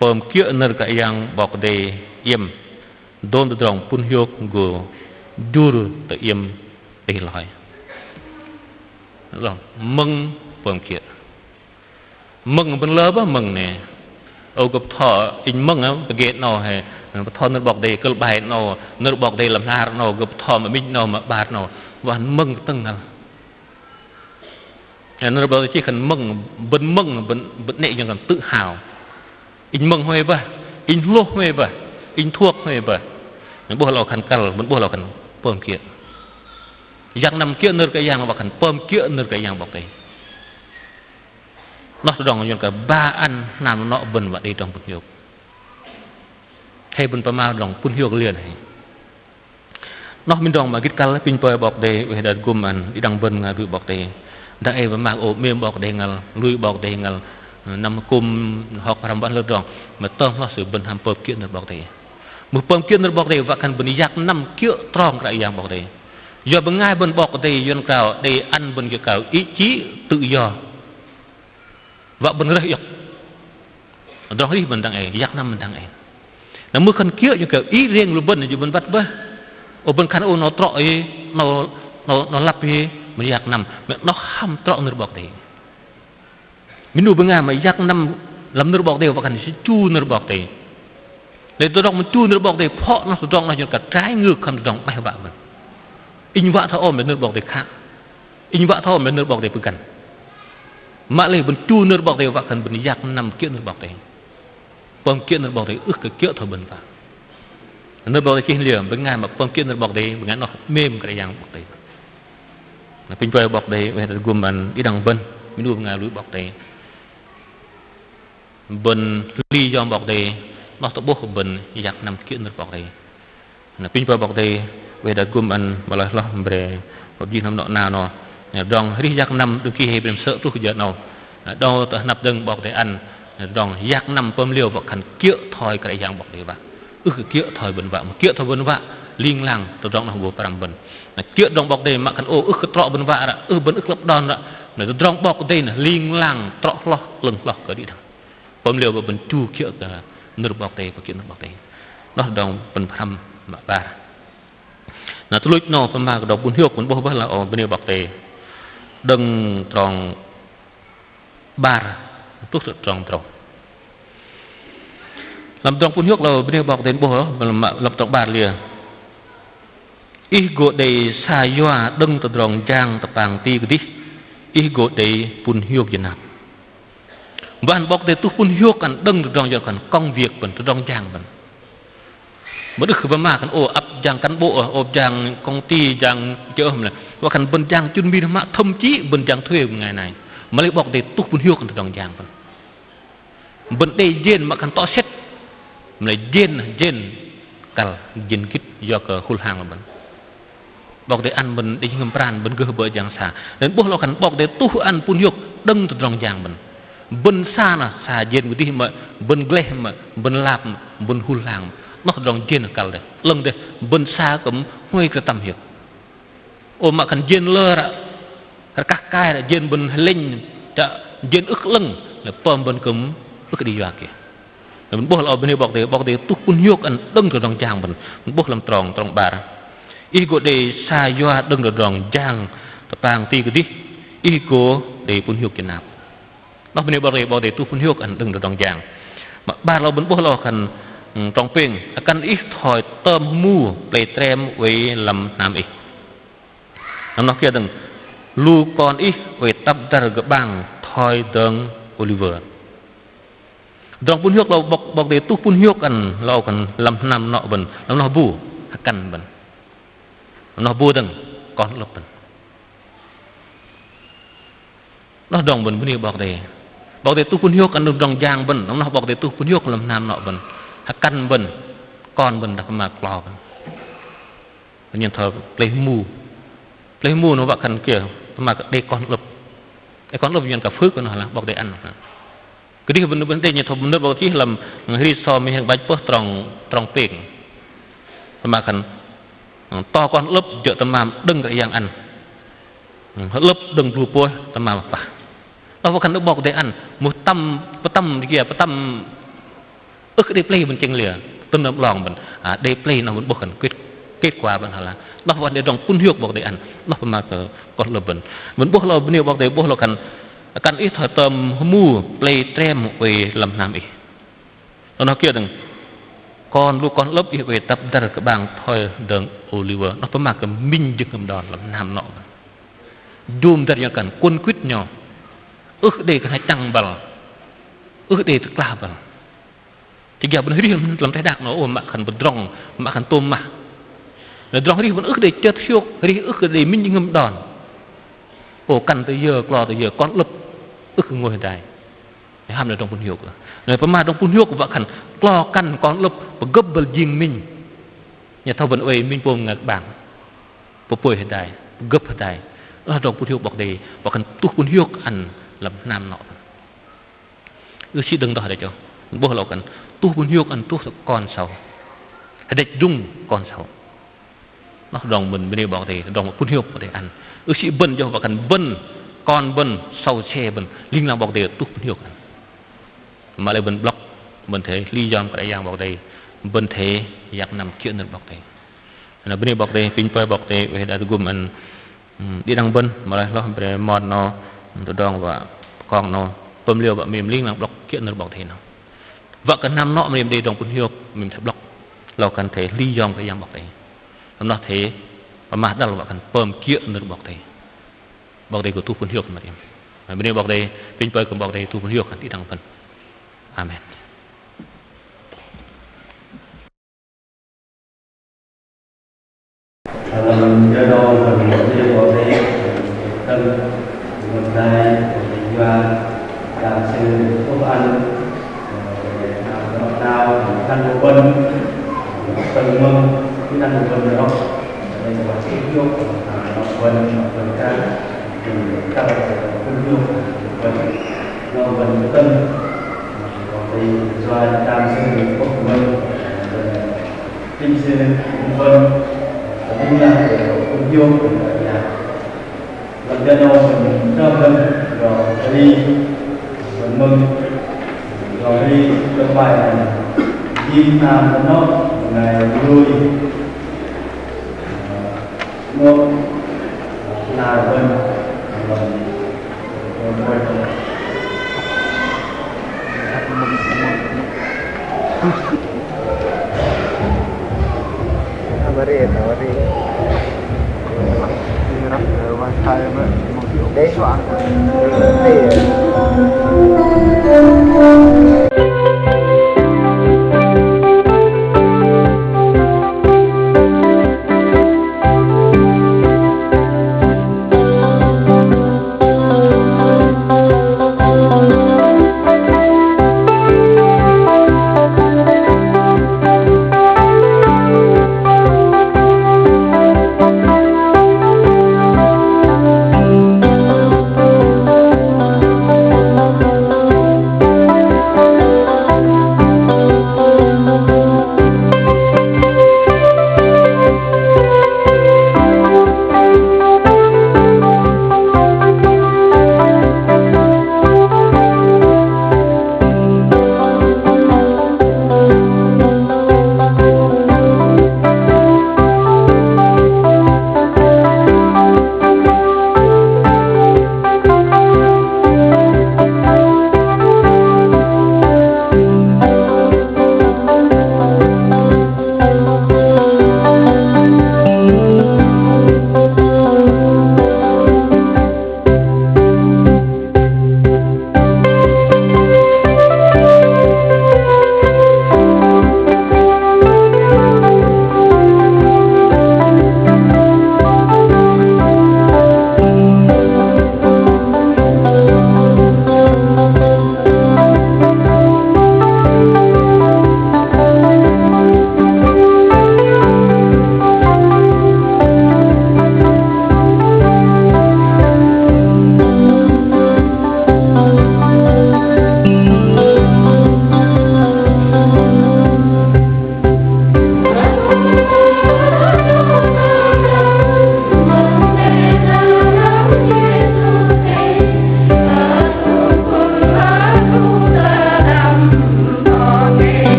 bơm kia nơi cái yang bọc tê im đôn từ trong phun hiu gỗ dur từ im tê lòi rồi mừng bơm kia mừng bên lớp á mừng nè ô gặp thọ in mừng á cái ghét nào hay thọ nó bọc đây cơ bài nào nó bọc đây làm ra nào gặp thọ mà mình nào mà bạt nào và mừng từng nào nó bảo chỉ cần mừng bên nệ nhưng còn tự hào in mừng hoài vậy in lô hoài vậy in thuốc hoài vậy những bữa lò khăn cào những bữa lò khăn pơm kia giang nằm kia nơi cái giang mà khăn pơm kia nơi cái giang bọc đây nó sẽ đong cả ba ăn làm nó bần và đi trong phun hiu hay bên pha ma đong phun hiu liền này nó mình đong mà cái cá pin pơi bọc đây về đợt gồm ăn đi đằng bần ngay bị bọc đây đã ai mà ổ miếng bọc đây ngal lui bọc đây ngal nằm cùng học làm bạn lợt đong mà tôm nó sự bần ham pơi kia nơi bọc đây một pơm kia nơi bọc đây và cần bần giặc năm kia tròn lại giang bọc đây giờ bên ngay bên bọc đây dân cào đây ăn bên kia cào ý chí tự do và bên đây đó đi mình đang ấy giặc năm mình đang ấy là mưa khăn kia như kiểu ý riêng luôn bên là bên vắt bơ ở bên khăn ô nó trọi nó lặp đi mình giặc nằm nó ham trọi nửa bọc đấy mình nuôi bên ngà mà giặc nằm làm nửa bọc đều và cần sẽ chu nửa bọc đấy để tôi đong mình chu nửa bọc đấy phọ nó tôi đong là như cả trái ngược không tôi đong bay bạ mình in vạ thao ôm bên nửa bọc đấy khác in vạ thao ôm bên nửa bọc đấy bự cần mà lấy bên chu nửa bọc đấy và cần bên giặc nằm kia nửa bọc đấy bom kia nửa bọc đấy ước cái kia thôi bên vạ nửa bọc đấy kia liềm bên ngà mà bom kia nửa bọc đấy bên ngà nó mềm cái dạng bọc đấy pin vơi bọc đấy về gồm mình đi đằng bên mình nuôi ngà lưới bọc đấy bên ly do bọc đấy nó tập bốc của bên giặc nằm kia nửa bọc đấy pin vơi bọc đấy về đã gồm mình mà là lo về một gì nằm nọ nào nó đòn đi giặc nằm đôi khi hay bên sợ tôi giờ nào đo tự nạp đừng bọc đấy ăn đòn giặc nằm bơm liều bọc khăn kia thoi cái dạng bọc đấy vào kia thoi bên vạ mà kia thoi bên vạ liên làng tôi đong là hồ param bên kia đong bọc đây mà khăn ô cái trọ bên vạ ra bên lấp đòn ra này tôi đong bọc đây là liên làng trọ lo lưng lo cái đi đâu bơm liều bên chu kia cái nửa bọc đây và kia nửa bọc đây nó đong bên param mà ba là tôi lúc nó mà cái đọc buồn hiu cũng bao là ở bên này bọc đây đừng tròn ba tốt sự tròn tròn làm trong buồn hiu là bên này bọc đến bao mà làm tròn ba liền ý gỗ đầy xa yoa đừng từ tròn giang tập bàng ti cái đi ý gỗ đầy buồn hiu Việt Nam bạn bọc đây tu buồn hiu cần đừng từ tròn giờ cần công việc vẫn từ tròn giang vẫn mới được khởi mà cần áp giang cán bộ giang công ty giang chợ này và cần bên giang chuyên viên mà thậm chí bên giang thuê một ngày này mà lấy bọc để tu buồn hiu cần từ tròn giang vẫn bên đây gen mà cần to xét là gen cả gen kít do cái khul hàng là vẫn bọc để ăn bên để ngâm pran bên gỡ bờ giang xa đến bố lo cần bọc để tu ăn buồn hiu đừng từ tròn giang vẫn bên xa là xa gen một tí mà bên gle mà bên lạp bên khul hàng nó rong gen cả đấy lần đấy bên xa cũng hơi cái tầm hiểu mà cần gen lơ ra các cái là gen bên linh chợ gen ức lưng là pom bên cấm ức đi vào kìa mình bố là bên này bọc để tu pun hiu ăn đừng từ rong giang mình bố làm tròn bà ý của để xa yoa đừng từ rong giang tập bang ti cái đi ý của để pun hiu cái nào nó bên này bọc để tu pun hiu ăn đừng từ rong giang mà baเราbên bố là cần trong ping akan ít thổi tôm mu để trem với làm nam ít nó kia đừng lu con ít với tập dar cái bang thổi đường Oliver trong pun hiukเราbọc để tu pun hiukกันเรากันlàm nam nọ bần làm nó bu akan bần nó bu đừng con lộc bần nó đồng bần bên bọc để tu pun hiukกันđồng giang bần nó bọc để tu pun hiuk làm nam nọ bần căn bần con bần đặc mà cò bần nhân thờ lấy mù nó vợ khăn kia mà đây con lộc nhân cả phước của nó là bọc để ăn cái đi bên đây nhân thờ bên bọc chỉ làm ri so mình hàng bạch post tròn tiền mà khăn to con lộc chợ tầm mà đừng cái dạng ăn lộc đừng rùa bôi tầm mà bà nó vợ khăn nó bọc để ăn một tâm kia tâm cái play mình chênh lìa tân âm lòng mình play nó muốn bộc hành kết quả mình là nó vẫn để trong phun hiu bọc để ăn nó phải mà còn là mình bộc lâu nhiều bọc để bộc lâu cần ít thời tầm mu play trem về làm nam ý nó kia đừng con lớp về tập dar cái bang thôi đường Oliver nó phải mà cái minh dừng cầm đòn làm nam nọ zoom ra những cần quân quyết nhau để cái hai tăng bal để thực là bal chỉ giờ bên đây làm thái đặc nó mà khăn bên rong mà khăn tôm mà rong đi vẫn ước để chết siêu đi ước để minh ngâm đòn cần tới giờ con lập ước ngồi đây để ham được trong phun hiu rồi phải mà trong phun hiu của vợ khăn lo căn con lập và gấp bờ giềng minh nhà thâu vẫn ơi minh pom ngạc bảng bộ bồi hiện đại gấp hiện đại ở trong phun hiu bọc đề bọc khăn tu phun hiu ăn làm nam nọ ước chỉ đừng đòi để cho bố lo cần tu pun hiu ăn tu con sầu để dung con sầu nó đồng mình bên đây bảo thì đồng pun hiu để ăn ước sĩ bần cho và cần bần con bần sầu che bần linh lang bảo thì tu pun hiu mà lại bần block mình thấy ly giòn cái giang bảo đây bên thế giặc nằm kia nơi bọc thế là bên này bọc thế pin pơi bọc thế về đã gồm anh đi đăng bên mà lại lo về mòn nó tụi đòn và con nó tôm liều và mềm linh là bọc kia nơi bọc thế nào vợ cái năm nọ mềm đi đồng quân hiệp mình sẽ bọcเราcần thể ly dòng cái giang bọc thế nó thế và mặt đó là vợ cần pơm kia nơi bọc thế của tu quân hiệp mà em bên đây bọc thế pin pơi của bọc thế tu quân hiệp đi đăng bên amen làm do đâu mình một cái bộ thế tân một đây và làm sự tốt ăn nào ăn một quân từng mừng cái ăn một quân đó đây là sự yêu một quân cá các quân yêu quân nó quân tân thì do làm sự tốt mừng tinh sinh quân nên là cũng vô là làm cho đâu mình thơm hơn rồi đi mình mừng rồi đi trong bài này chim nam nó ngày vui nó là bên Đấy soạn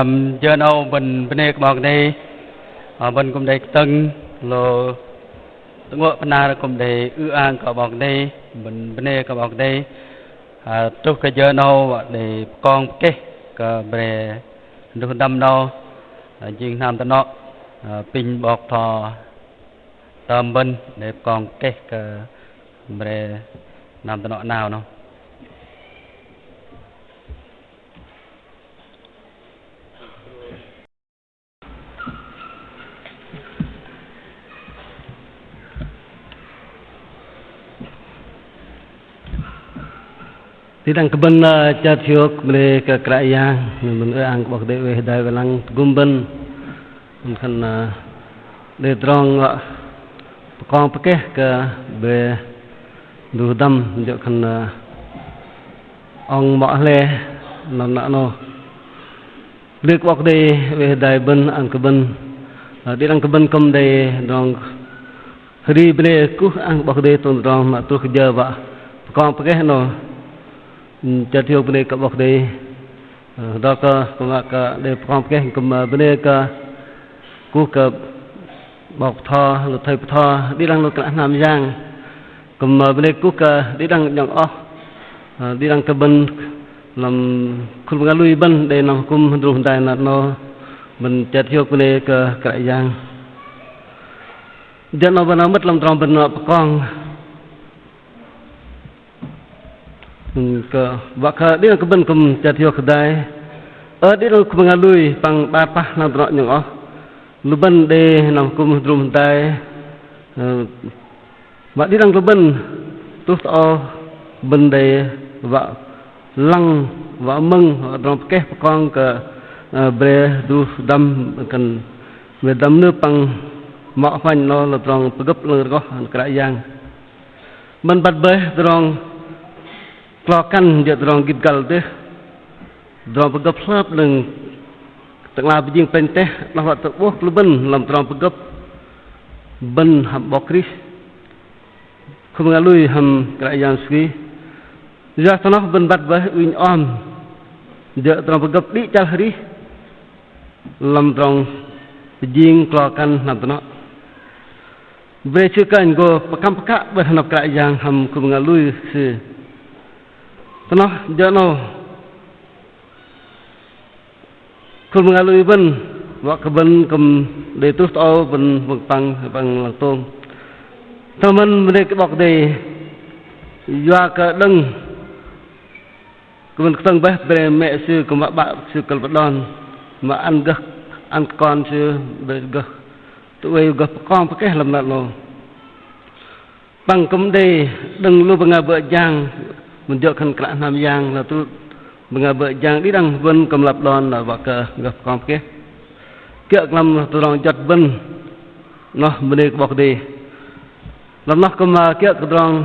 làm giờ nào bên bên nàyบอกđây bên cũng đây tân lo ngõ bên nào cũng đây an cóบอกđây bên này cóบอกđây trước cái giờ nào để con cái cái về được đâm nào riêng nam ta nó pin bọc thò tầm bên để con cái về nam ta nó nào nó Tidak keben catiok mereka kerajaan menurang waktu itu dah belang gumben kan dia terang kong pakai ke be dudam jauh kan ong mak le nak no dia waktu itu dah ben ang keben dia ang keben kum dia dong hari beli ku ang waktu itu dong mak tu kerja pak kong pakai no jadi orang benda kat bawah dia, dah ke dia perang ke benda ke ku ke bawah thah, lutai thah, dia orang lukai enam yang, benda ku ke dia orang yang dia orang ke ben lam kul mengalui ben dia nak kum hendru hendai nak no ben jadi orang benda ke kerajaan, jangan benar benar lam terang benar perang. Ke baka dia ke ben kum jatio kedai dia ku mengalui pang bapah nang trok nyong luban de nang kum drum dai bak dia ke ben tu ben de bak lang bak meng drom keh pekong ke bre du dam kan me dam nu pang mak fan no lo trong pegep le go kerajaan ben bat be trong kelokan dia terang gidgal deh, terang pegap slap dengan tengah bijing penteh, nak terbuh luben lam terang pegap ben ham bokris, kemengalui ham kerajaan segi, dia tanah ben bat bah win om, dia terang pegap di cal hari, lam terang bijing kelokan nam tanah, bercekan go pekam pekak berhanap kerajaan ham kemengalui se. Tanah jano kul mengalui ben wak keben kem de terus tau ben pang langtong teman mereka bok de ya ke deng keben ketang bah bre me su kemak bak su kal badon ma an gah an kon su be gah tu we gah pekong pakai lam nat lo bang kem de deng lu bengabe jang menunjukkan kelaknam yang lalu mengabar jang di dang ben kemlap don la baka gap komke kia kelam turang jat ben noh bene bok de lam noh kema kia kedrong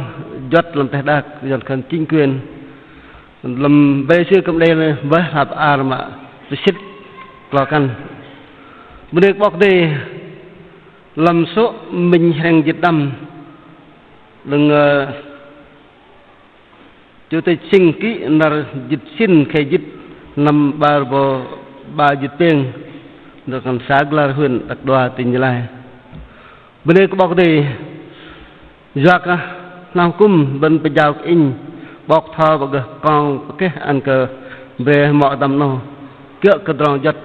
jat lam teh dak jat kan cingkuen lam be se kem de bah hab arma pisit kelokan bene bok de lam so min heng jitam leng chúng ta sinh kỹ là dịch sinh khai dịch năm ba dịch tiền được làm sáng là huyện đặc đoa tình lại bên đây có bọc đây giặc nam cung bên bây giờ in bọc thò và con cái ăn cờ về mọi tầm nào kia cái tròn giật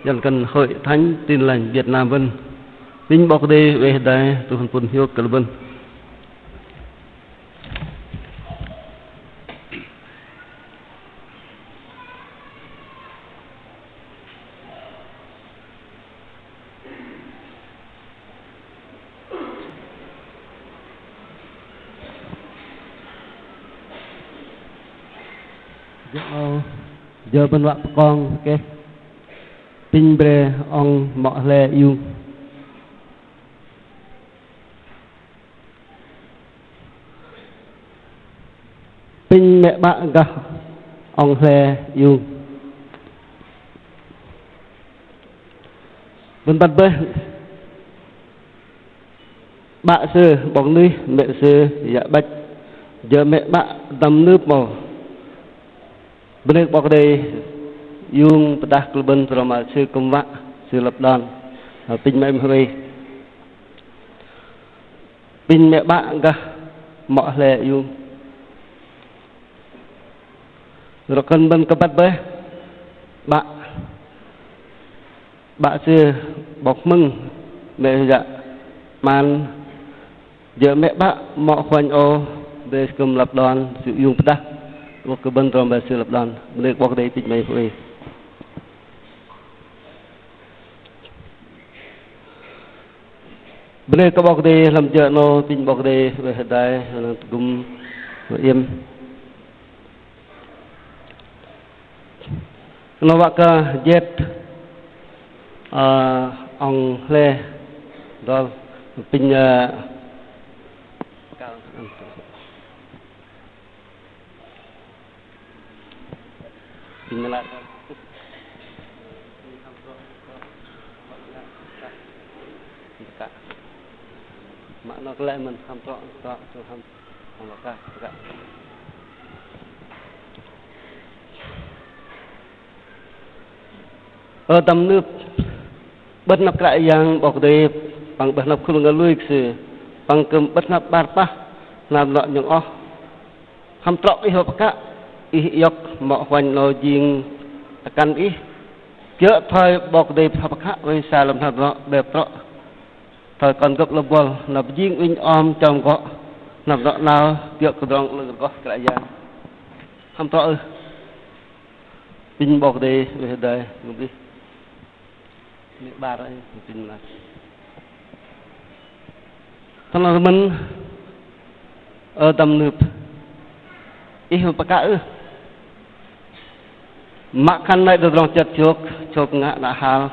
dần cần hội thánh tin lành Việt Nam bên linh bọc đây về đây tôi phân phun hiếu cờ bên giờ bên vợ con cái pin bre ông mọ lệ yêu pin mẹ bạn cả ông lệ yêu bên bắt bê bạn sư bóng đi mẹ sư dạ bạch giờ mẹ bạn đâm nước màu bên đây bọc đây yung pedah kelben terama sư công vạ sư lập đòn pin mẹ hơi pin mẹ bạn cả mọi lệ yung rồi con bên cái bắt bê bạn bạn sư bọc mừng mẹ dạ man giờ mẹ bạn mọi khoanh ô về cầm lập đòn sử dụng pedah một cái bên terama sư lập đòn để bọc đây pin mẹ hơi beli ke bawah dia dalam jano pin bawah dia berhadai dalam gum im nawak ke jet ong le dal pin pin melat mak nak kelak men ham tok tu ham makah juga tam nước bất nạp lại yang bọc đây bằng bất nạp khung ngân lui sự bằng cầm bất nạp bar pa làm lọ nhung o ham tok đi hộp cả i yok mọ hoành lo riêng căn ý chữa thôi bọc đây hộp cả với xa làm thật rõ đẹp rõ thời còn gặp lập bol nạp riêng vinh om trong có nạp rõ nào chữa cái rong lưng có cái gì ham tok ư pin bọc đây về đây ngục đi ba rồi pin là thằng nào mình ở tầm nửa ít hơn bạc ư mặc khăn này được rong chật chọc ngã đã hào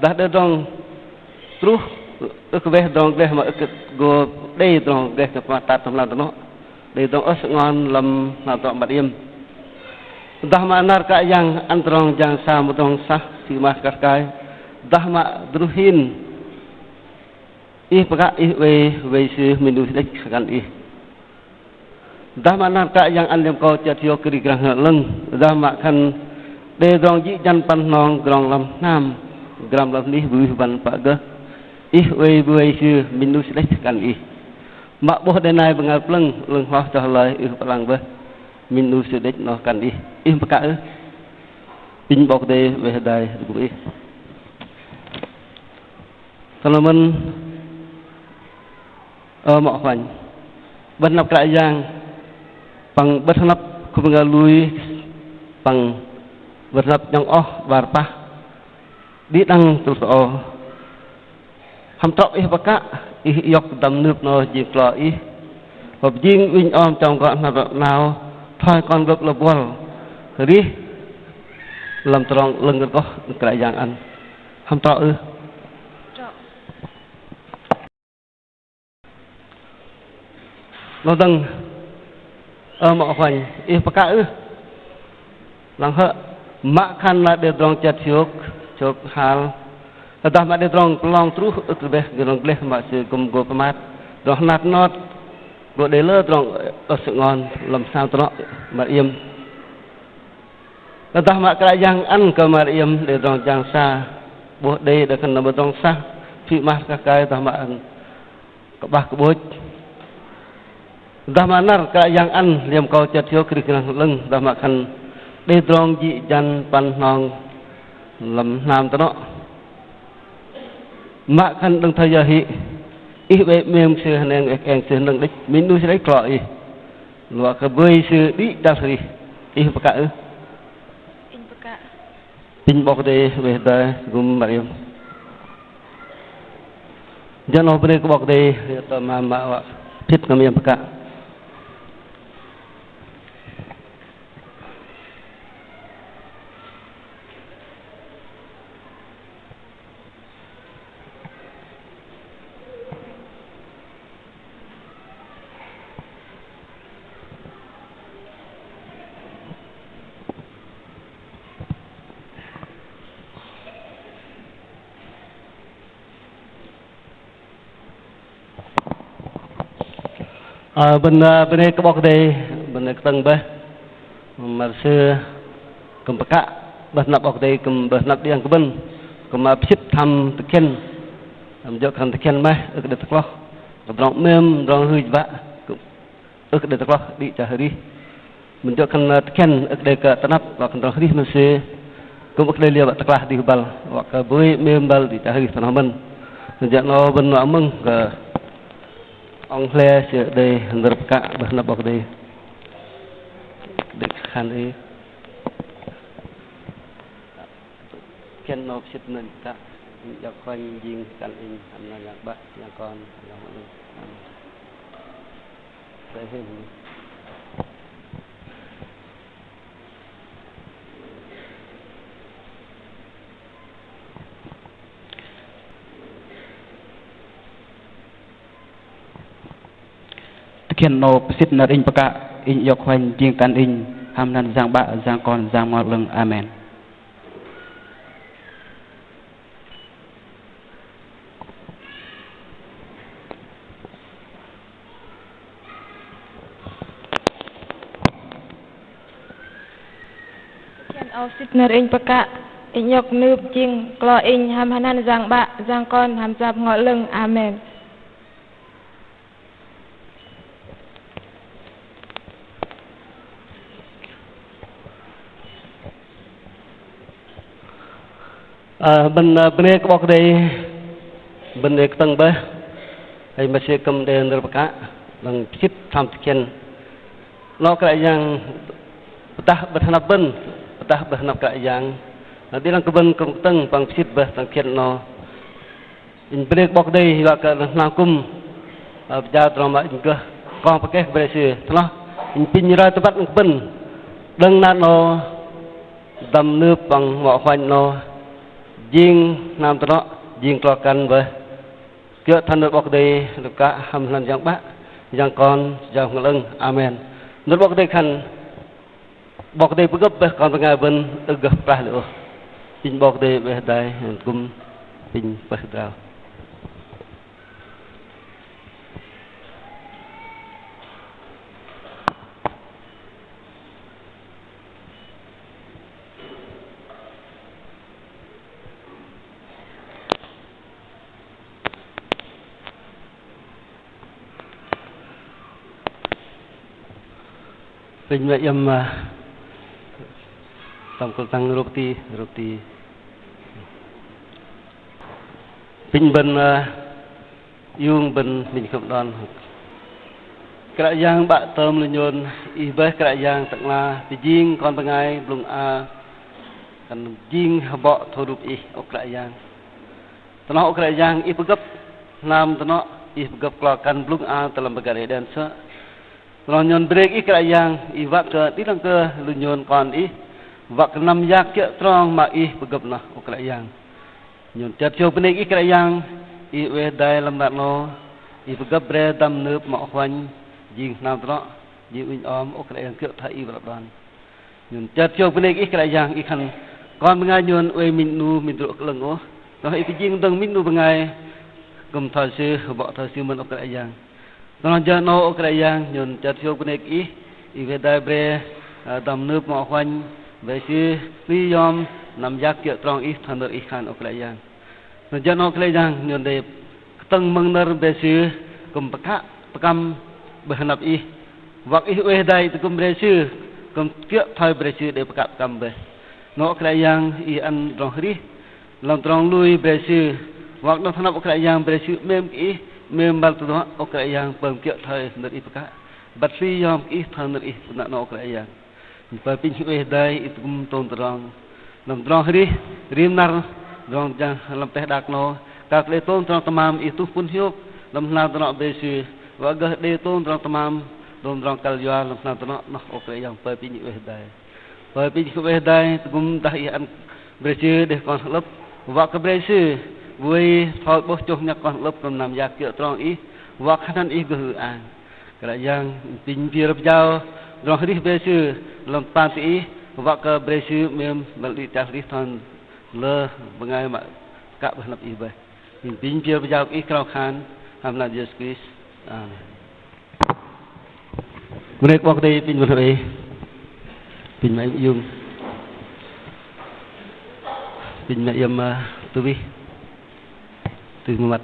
đã được rong trú ức về rong về mà ức go đây rong về cái mặt tạt làm nó đây rong ớt ngon làm nào tọa mặt im dah mana ka yang antrong jang sa mutong sa si mas kaskai dah ma druhin i paka i we si minu dik kan i dah mana ka yang an lem ko chatio kri grang leng dah ma kan de dong ji jan pan nong grong lam nam gram lam ni bu ban pa ga i we si minu dik kan i mak boh de nai bengal pleng leng ho cho lai i palang ba minu dik no kan i im paka pin bọc đây về đây cũng đi kalau men mọi khoảnh bên nắp lại giang bằng bất nắp không ngờ lui bằng bất nắp trong o và pa đi đăng từ số ham trọ i paka i yok đầm nước nó dịp lọ i hợp riêng vinh om trong gọn nào thôi con gật là buồn đi làm tròn lưng có cái dạng ăn ham trọ ư nó đừng mọi khoảnh y bạc ư làm hợ mạ khăn là để tròn chặt chụp hal ta mà để tròn long trú ức về tròn lê mà sự cùng gồm mát tròn nát nót gồm để lơ tròn ở sự ngon làm sao trọ mà im ta mà cái yang ăn cơ mà im để tròn chàng xa buat đây để cần làm tròn xa phi mát cái ta mà ăn các bác các bố dah manar ka yang an liam kau chatio kri-kri leng dah makan de drong ji jan pan nong lam nam tano makan deng thaya hi i be mem se haneng eng se nang dik minu se kro i lo ka bơi se di da sri i paka in paka tin bok de be da gum mariam jano bre ko bok de ta ma wa phit ngam yam paka bên đây có bọc đây bên này tầng bê mà xưa cầm bạc bớt nạp bọc đây cầm bớt nạp điang cầm cầm mà phết tham thực hiện làm cho tham thực hiện mai ở cái đất lo cầm rong mềm rong hư vạ ở cái đất lo đi trả hơi đi mình cho tham thực hiện ở đây cái tanap và cầm rong hư mình sẽ cũng ở đây liều vật lah di hubal hoặc cái bui mềm bal đi trả hơi tanah mình cho nó bên nó mưng cái ông le sẽ đây અંદર cả bớt nạp bọc đây để khăn đi Ken no sit nên ta dọc quanh riêng cảnh in anh là nhạc bạn nhà con là mọi người sẽ hình Ken no sit nên in baka in dọc quanh riêng cảnh in ham nan giang bạn giang con giang ngọt lưng amen. Ao sit ner ing peka ing yok nướp ching klo ing ham hanan giang ba giang con ham giáp ngọ lưng amen. bên này có bọc đây bên này tầng bê hay mà sẽ cầm đèn được cả bằng chip tham thực hiện nó cái yang ta berhanap ben ta berhanap cái yang nanti lang keben kum teng pang chip bê tang kiện nó in bên bọc đây và cái nam kum gia drama in cơ con pakai beresi nó in pin ra tempat ben đừng nát nó đầm nước bằng ngõ khoanh nó riêng nam tơ nó riêng to căn với kia thân nước bọc đây được cả hầm lần giang bác giang con giang lưng amen nước bọc đây khăn bọc đây bước gấp còn ngày bên gấp ra nữa pin bọc đây về đây cùng pin bắt đầu Pin vậy em tổng cộng tăng roti pin bên dương bên mình không đòn cái giang bạ tôm lên nhôn y với cái giang tặng là bị riêng con bằng ai lùng cần riêng bọ thôi đục y ở cái giang tao nó cái giang y gấp nam tao nó y gấp là cần lùng tao làm cái đèn sữa lo nhon break i cái yang i vak ke ti lang ke lu nhon kon i vak nam yak ke trong ma i begap na o cái yang nhon chat cho penik i cái yang i we dai lam dat no i begap bre dam neup ma khwan jing nam tro ji win om o cái yang ke tha i bra dan nhon chat cho penik i cái yang i khan kon bengai nhon we min nu min ro kleng o no i jing dang min nu bengai kum tha sư bo tha sư man o cái yang nó giờ nó cái yang nhon chặt phiêu cái này ý về đại bre đầm nước mỏ khoanh về sư lý yom nằm giác kiệu trong ít thân được ít khan cái yang nó giờ nó cái yang nhon để tăng măng nở về sư cùng bạc hạ cam berhanap ý hoặc ý về đại thì cùng về sư cùng kiệu thay về sư để bạc cam về nó cái yang ý ăn trong hri làm trong lui về sư hoặc nó thân cái yang về sư mềm ý membal tu no okra yang pem kiat thai ner ipaka batri yom i than ner i na no okra yang pa pin we dai itum ton trong nam trong hri rim nar rong jang lam teh dak no ka le ton trong tamam i tu pun hiop lam na no be si wa ga de ton trong tamam don trong kal ya lam na no okra yang pa pin we dai pa pin we dai tum dah i an bre si de kon lop wa ka bre si vui thôi bố chốt nhắc con lớp con nằm giặc chợ tròn ý hoặc khăn ý gửi an cái yang tình việc lập giao rồi đi về sư làm pan ý hoặc cái về sư mềm mà đi trả đi thằng lơ bằng ai mà cả bên lập ý về tình việc lập giao ý cao khan ham là Jesus Christ người qua đây tình vật này tình mấy dùng Pin mẹ yếm tu vi từ mặt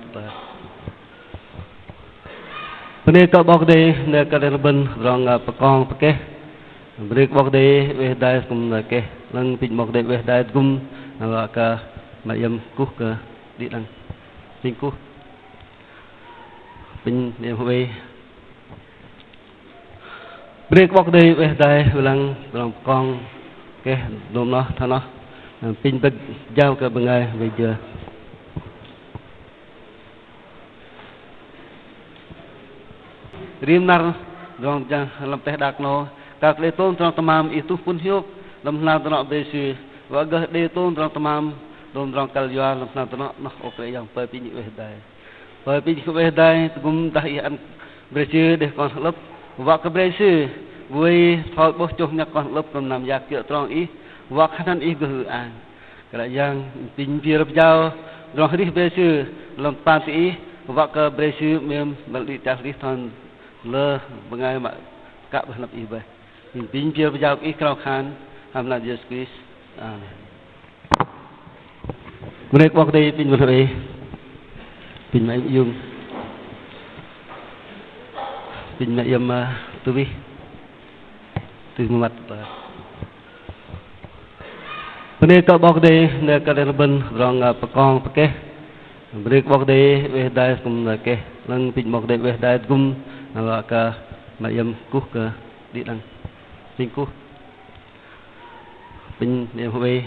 bên đây có bọc đây nơi cái này bên rong bạc con bạc ke break bọc đây về đây cũng là ke lần pin bọc đây về đây cũng là cái mẹ yếm cú cái đi đằng pin cú pin yếm về break bọc đây về đây lần rong con ke đom nó thằng nó pin bật giao cái bên ngay bây giờ riêng nar dòng chẳng làm teh đặc nó các lễ tôn trong tamam itu pun hidup làm nào tao bê sư và gỡ lễ tôn trong tamam dòng trong kalya làm nào tao nó ok yang per pin về đây cũng tahi an bê sư để con lớp và cái bê sư vui thôi bố chồng nhà con lớp cầm nằm giặc kia trong ý và khả năng ý gỡ an cái yang pin bia giao dòng đi bê sư làm pan tí và cái bê sư mềm bật đi chặt đi thon lơ bengai mak kak berlap ibai pin pia berjawab ikrau khan hamla Jesus Christ amen mereka waktu pin berlap pin mai yung pin mai yam tu vi từ mặt mereka waktu ne kalian ben rong pakong pakai mereka waktu về đây cũng là ke lần pin waktu về đây cũng là cái mẹ yếm cú cái đi đằng pin cú pin yếm về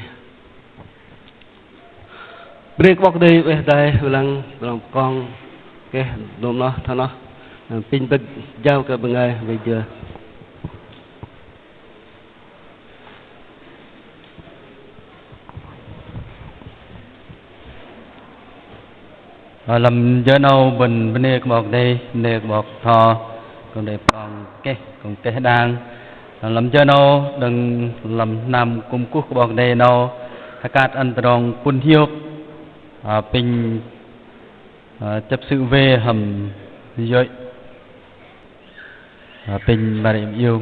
break bọc đây về đây lần lòng con cái đom nó thằng nó pin bật giao cái bên ngay bây giờ làm giờ nào bên này bọc đây này bọc thò còn để còn cái đang làm giờ nào đừng làm nằm cùng quốc bọc đây nào các anh trong quân hiệp pin chấp sự về hầm dội pin bà điểm yêu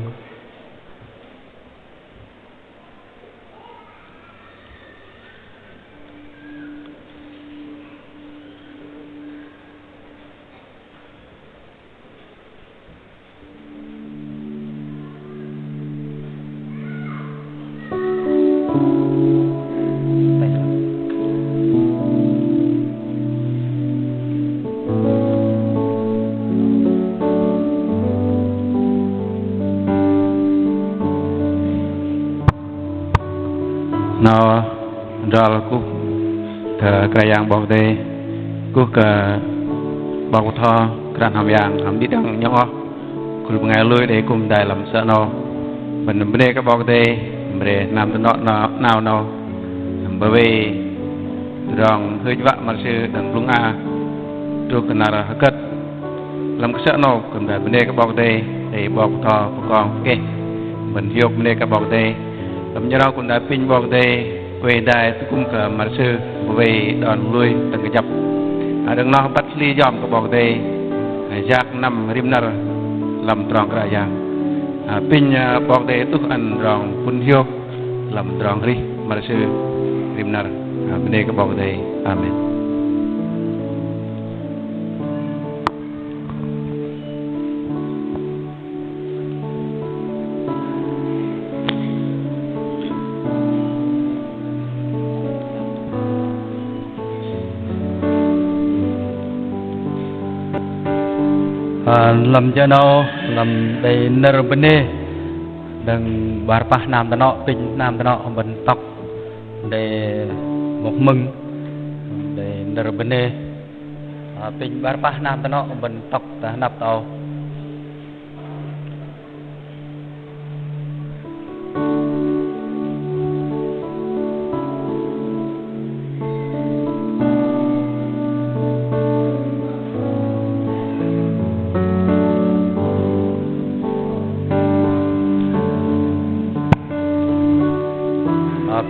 nó rồi cú cái yang bọc đây cú cái bọc thò cái hàm yang đi đằng nhỏ cú ngày lôi để cùng đại làm sợ nó mình bên đây cái bọc đây để làm cho nó nào nó bởi vì rong hơi vạ mà sư đằng lung a rồi cái nào là cất làm cái sợ nó cùng đại bên đây cái bọc đây để bọc thò con ok mình hiểu bên đây cái bọc đây làm cho nó cũng đã pin bọc đây về đại cũng cả mặt sư về đòn lui từng cái chập đừng lo bắt ly dòm cái bọc đây giác nằm rim nở làm tròn cái dạng pin bọc đây tức ăn rong phun hiu làm tròn ri mặt sư rim nở bên đây cái bọc đây amen làm cho nó làm đầy nở bên đây đừng bar pa nam ta nọ pin nam ta nọ bên tóc để một mừng để nở bên đây pin bar pa nam ta nọ bên tóc ta nạp tàu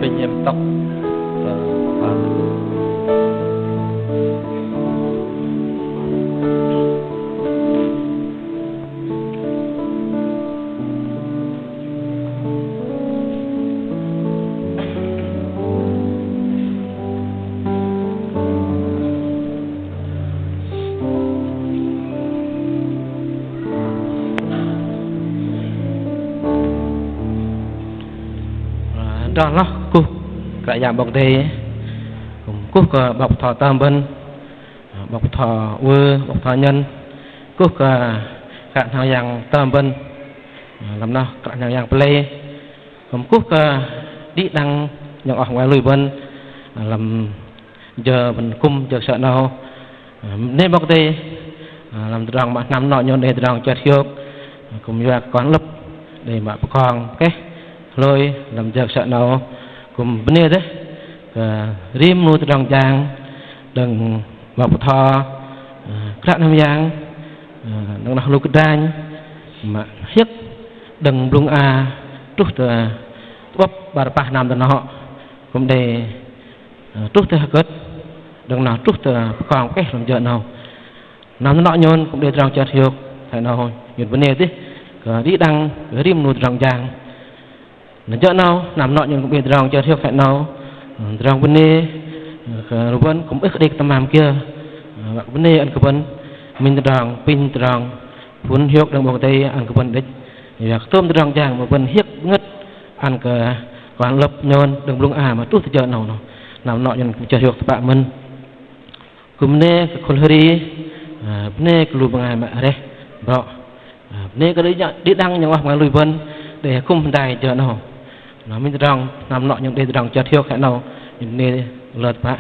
penyem tóc đó nó cú cả dạng bọc đề cú cả bọc thọ tam bên bọc thọ vơ bọc thọ nhân cú cả cạn thao dạng tam bên làm nào cạn thao dạng play cú cả đi đăng nhận ở ngoài lùi bên làm giờ mình cung giờ sợ nào nên bọc đề làm rằng mà nằm nọ nhon để rằng chợt hiếu cùng như quán lập để mà còn cái lôi làm giờ sợ nào cùng bên đấy rim nuôi rằng giang đừng bọc thò các nam giang đừng nào lục đan mà hiếp đừng lung trút bắp bà bà nam tận họ cũng để trút từ cất đừng nào trút từ còn cái làm giờ nào nam nọ nhon cũng để rằng chợt hiếu phải nào nhìn bên này đấy đi đăng rim nuôi rằng giang là chợ nào nam nọ nhon cũng để rằng chợt hiếu phải nào rằng bên này vẫn cũng ít đi tầm làm kia bên này anh cứ vẫn mình rằng pin rằng vốn hiếu đang bảo đây anh cứ vẫn đấy việc tôm rằng giang mà vẫn hiếp ngất anh cứ còn lập nhon đừng lung mà trút từ chợ nào nam nọ nhon cũng chợt hiếu bạn mình cùng nè con hơi nè lùi bằng mà đây đó nè cái đấy đi đăng những hoàng lùi vân để cung đài chờ nào nó mình rằng nằm nọ những đây rằng chờ thiêu cái nào nè lợt bạ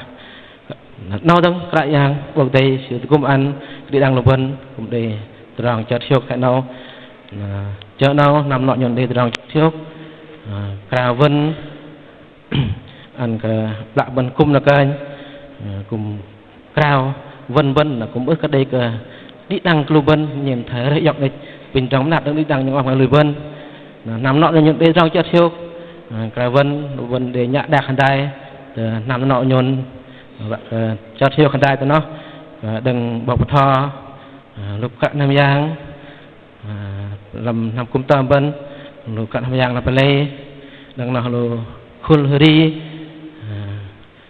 nào đâu lại yang buộc đây sự cung ăn đi đăng lùi vân cũng để rằng chờ thiêu cái nào chờ nào nằm nọ những đây rằng thiêu cào vân ăn cái lạ vân cung là cái cùng cào vân vân là cũng bước cái đây cơ đi đăng lùi vân nhìn thấy đấy dọc đây bình trong nạt đang đi đăng những hoàng lùi vân nằm nọ là những đây rau cho thiêu cào vân để nhạ đạt hành đai nằm nọ nhôn cho thiêu hành đai cho nó đừng bọc thò lúc cạn nam giang làm nằm cung tam vân lúc cạn nam giang là phải lê đừng nào lù khul hri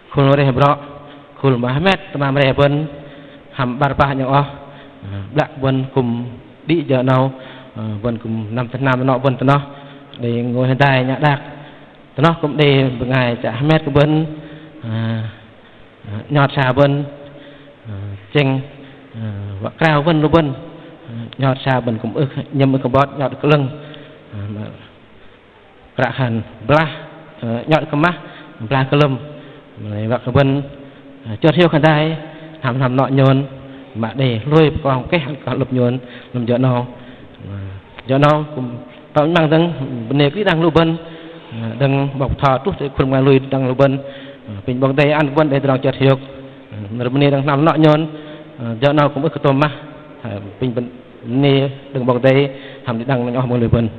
khul hri bro khul Muhammad tamam re vân hàm bar pa nhỏ lạc vân cùng đi giờ nào vân cùng năm tháng năm nọ vân nó để ngồi hiện tại nhã đạc nó cũng để một ngày trả mét của vân nhọt xà vân chênh và cao vân lô vân nhọt xà vân cũng nhâm cái bót nhọt cái lưng cả hẳn bla nhọt cái mắt bla cái lưng và cái vân cho thiêu khăn đai làm nọ nhôn mà để lôi còn cái cả lập nhôn làm giờ nào cũng tao mang đằng bên này cái đằng lô bên đằng bọc thò chút thì phần ngoài lùi đằng lô bên mình bằng tay ăn bên để đằng chợt hiệp bên này đằng làm nọ nhôn giờ nào cũng ít tôm mà mình bên này đừng bằng tay làm để đằng nhỏ một lùi bên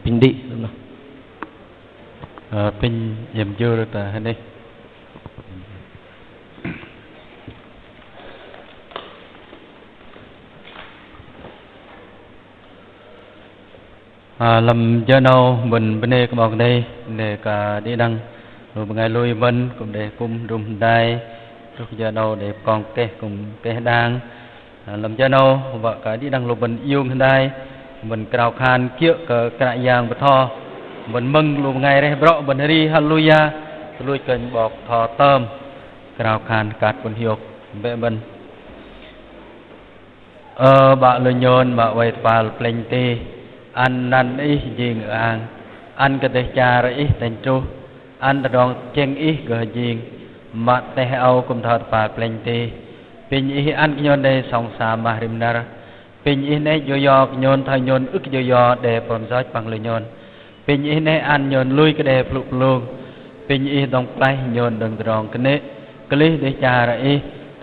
mình đi mình dầm dưa được ta hay đi làm giờ nào mình bên đây cóบอกđây để cả đi đăng rồi ngày lùi bên cũng để cùng rung đai rồi giờ nào để còn kê cùng kê đang làm giờ nào và cả đi đăng lùi bên yêu đai mình cào khan kia cả giang và thò mình mừng lùi ngày đây bọ mình đi hallelujah lùi cần bọc thò tôm cào khan cắt bên hiệp về bên bạn lùi nhon bạn quay vào plenty anh năn ý riêng an anh cái tê cha rồi ý thành tru anh đã đón chân ý gờ riêng mà tê ao cùng thọt và plenty pin ý anh nhon đây song sa mà rim nara pin ý này do nhon thay nhon ức do để bom gió bằng lời nhon pin ý này anh nhon lui cái để lục luôn pin ý đồng play nhon đừng đòn cái nế cái lý để cha rồi ý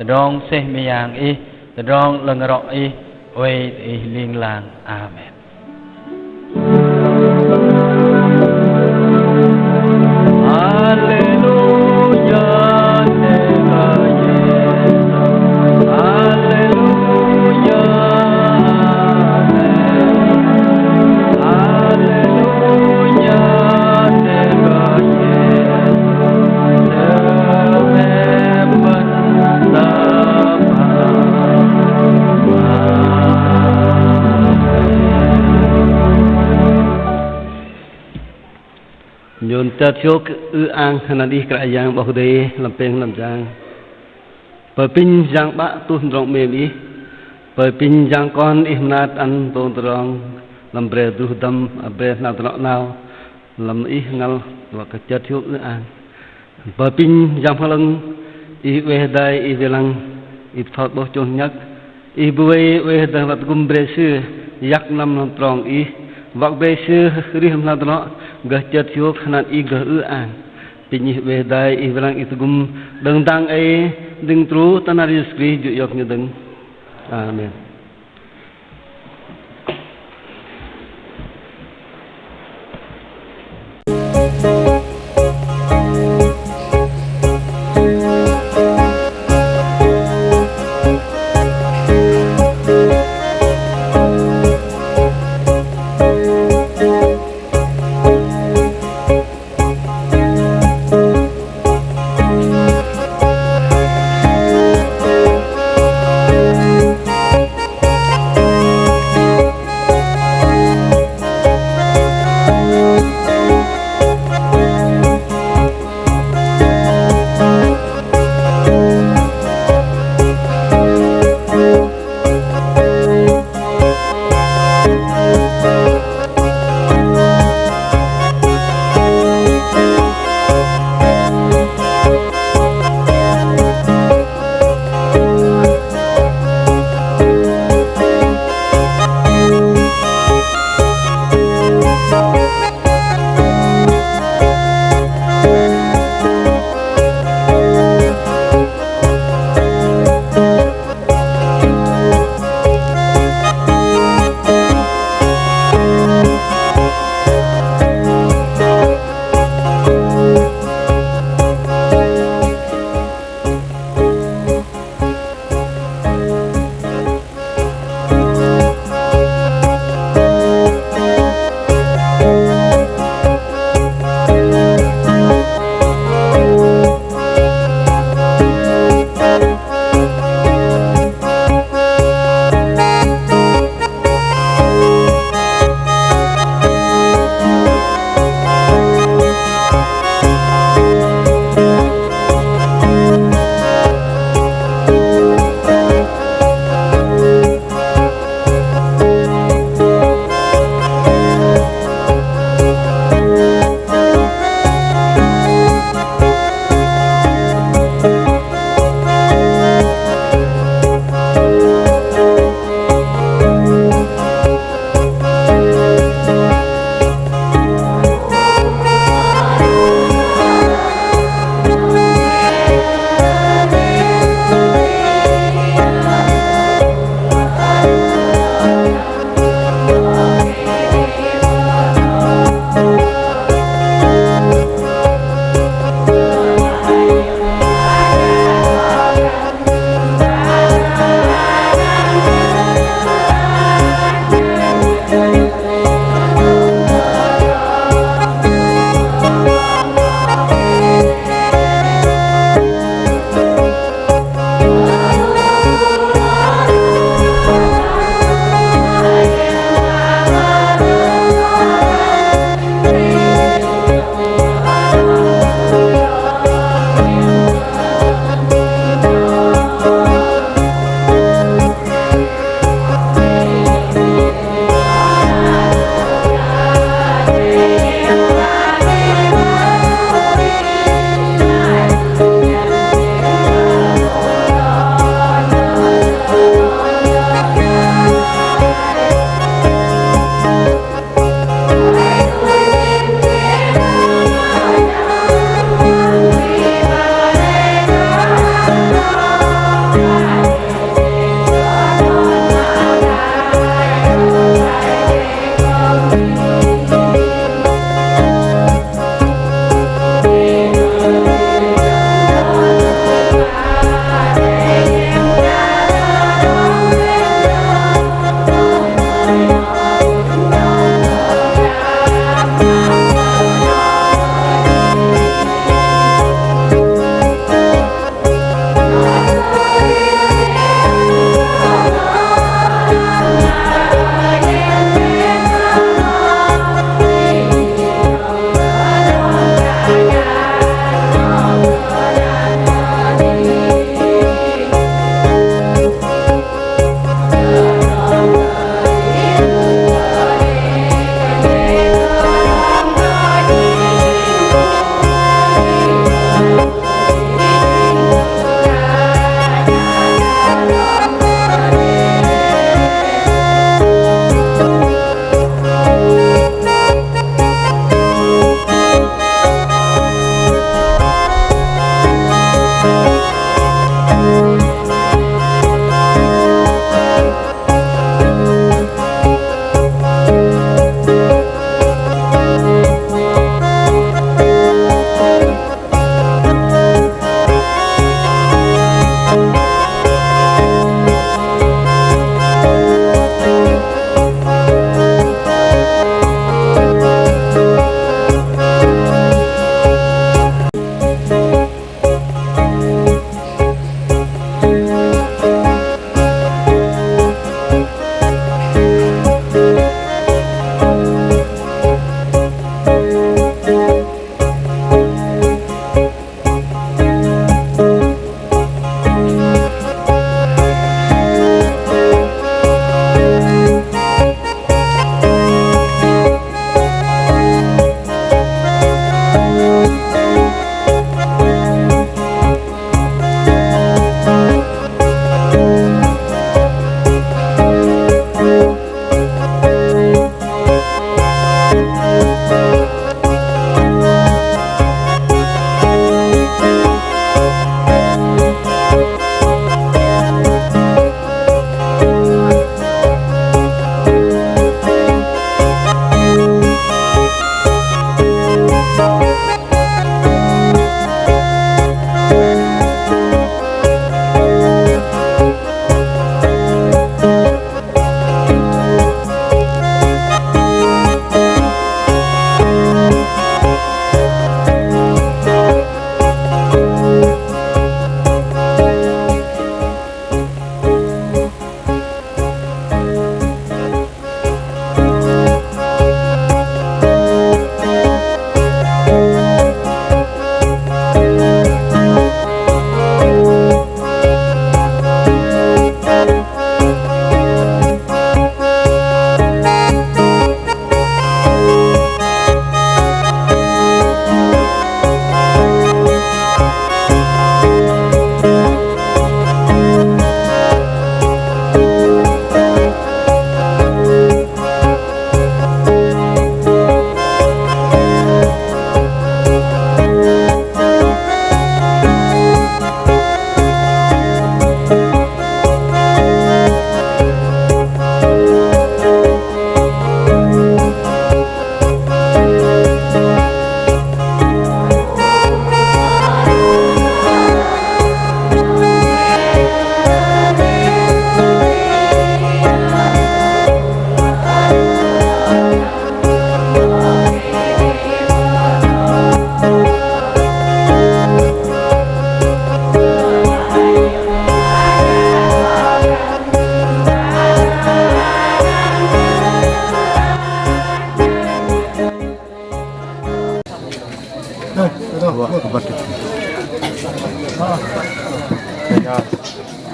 đòn xe mi yang ý đòn lần rọ ý ôi ý liên làng amen. chợt chốt an hana đi cái giang bảo đây làm peng làm giang bởi pin giang bạ tuôn rong mềm ý bởi pin giang con im nát ăn tôn rong làm bè du đâm bè nào tọt nào làm ý ngal và cái chợt chốt an bởi pin giang phăng lưng ý về đây ý về lăng ý thọt bao chôn nhắc ý bùi về đây vật gum bè sư yak nam làm tròn ý vạc bè sư riêng nào tọt gật chợt chốt hana ý gỡ an pinyi về đây ý về lăng ý gum đừng tăng ấy đừng trú tanari skri dụ yok như đừng amen.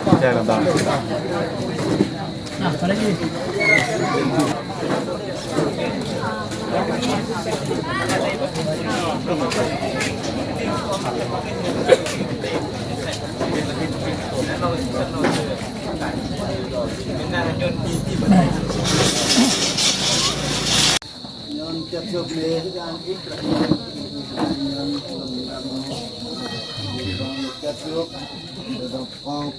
Saya nak tahu. Nhân tiếp tục về đang ít nhân tiếp tục được con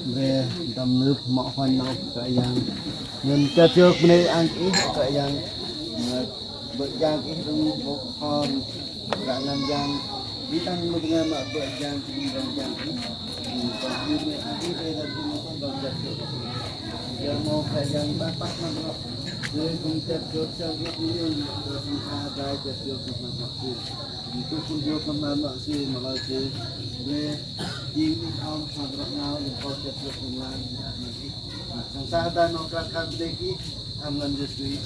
về tầm nước mọ khoan nào cái yang nhân tiếp tục về ăn ít cái yang bữa giang ít trong bộ con cả năm giang đi tăng một ngày mà bữa giang thì đi đồng giang ít còn như này ăn ít đây là chúng con đồng tiếp tục giờ một cái yang bắt nó rồi cũng tiếp tục cho cái gì rồi chúng ta đại tiếp tục làm sự itu pun juga kemana sih malah sih về ini ông sản xuất nào thì có tiếp tục làm nanti. Sang sada nongkrong lagi aman justru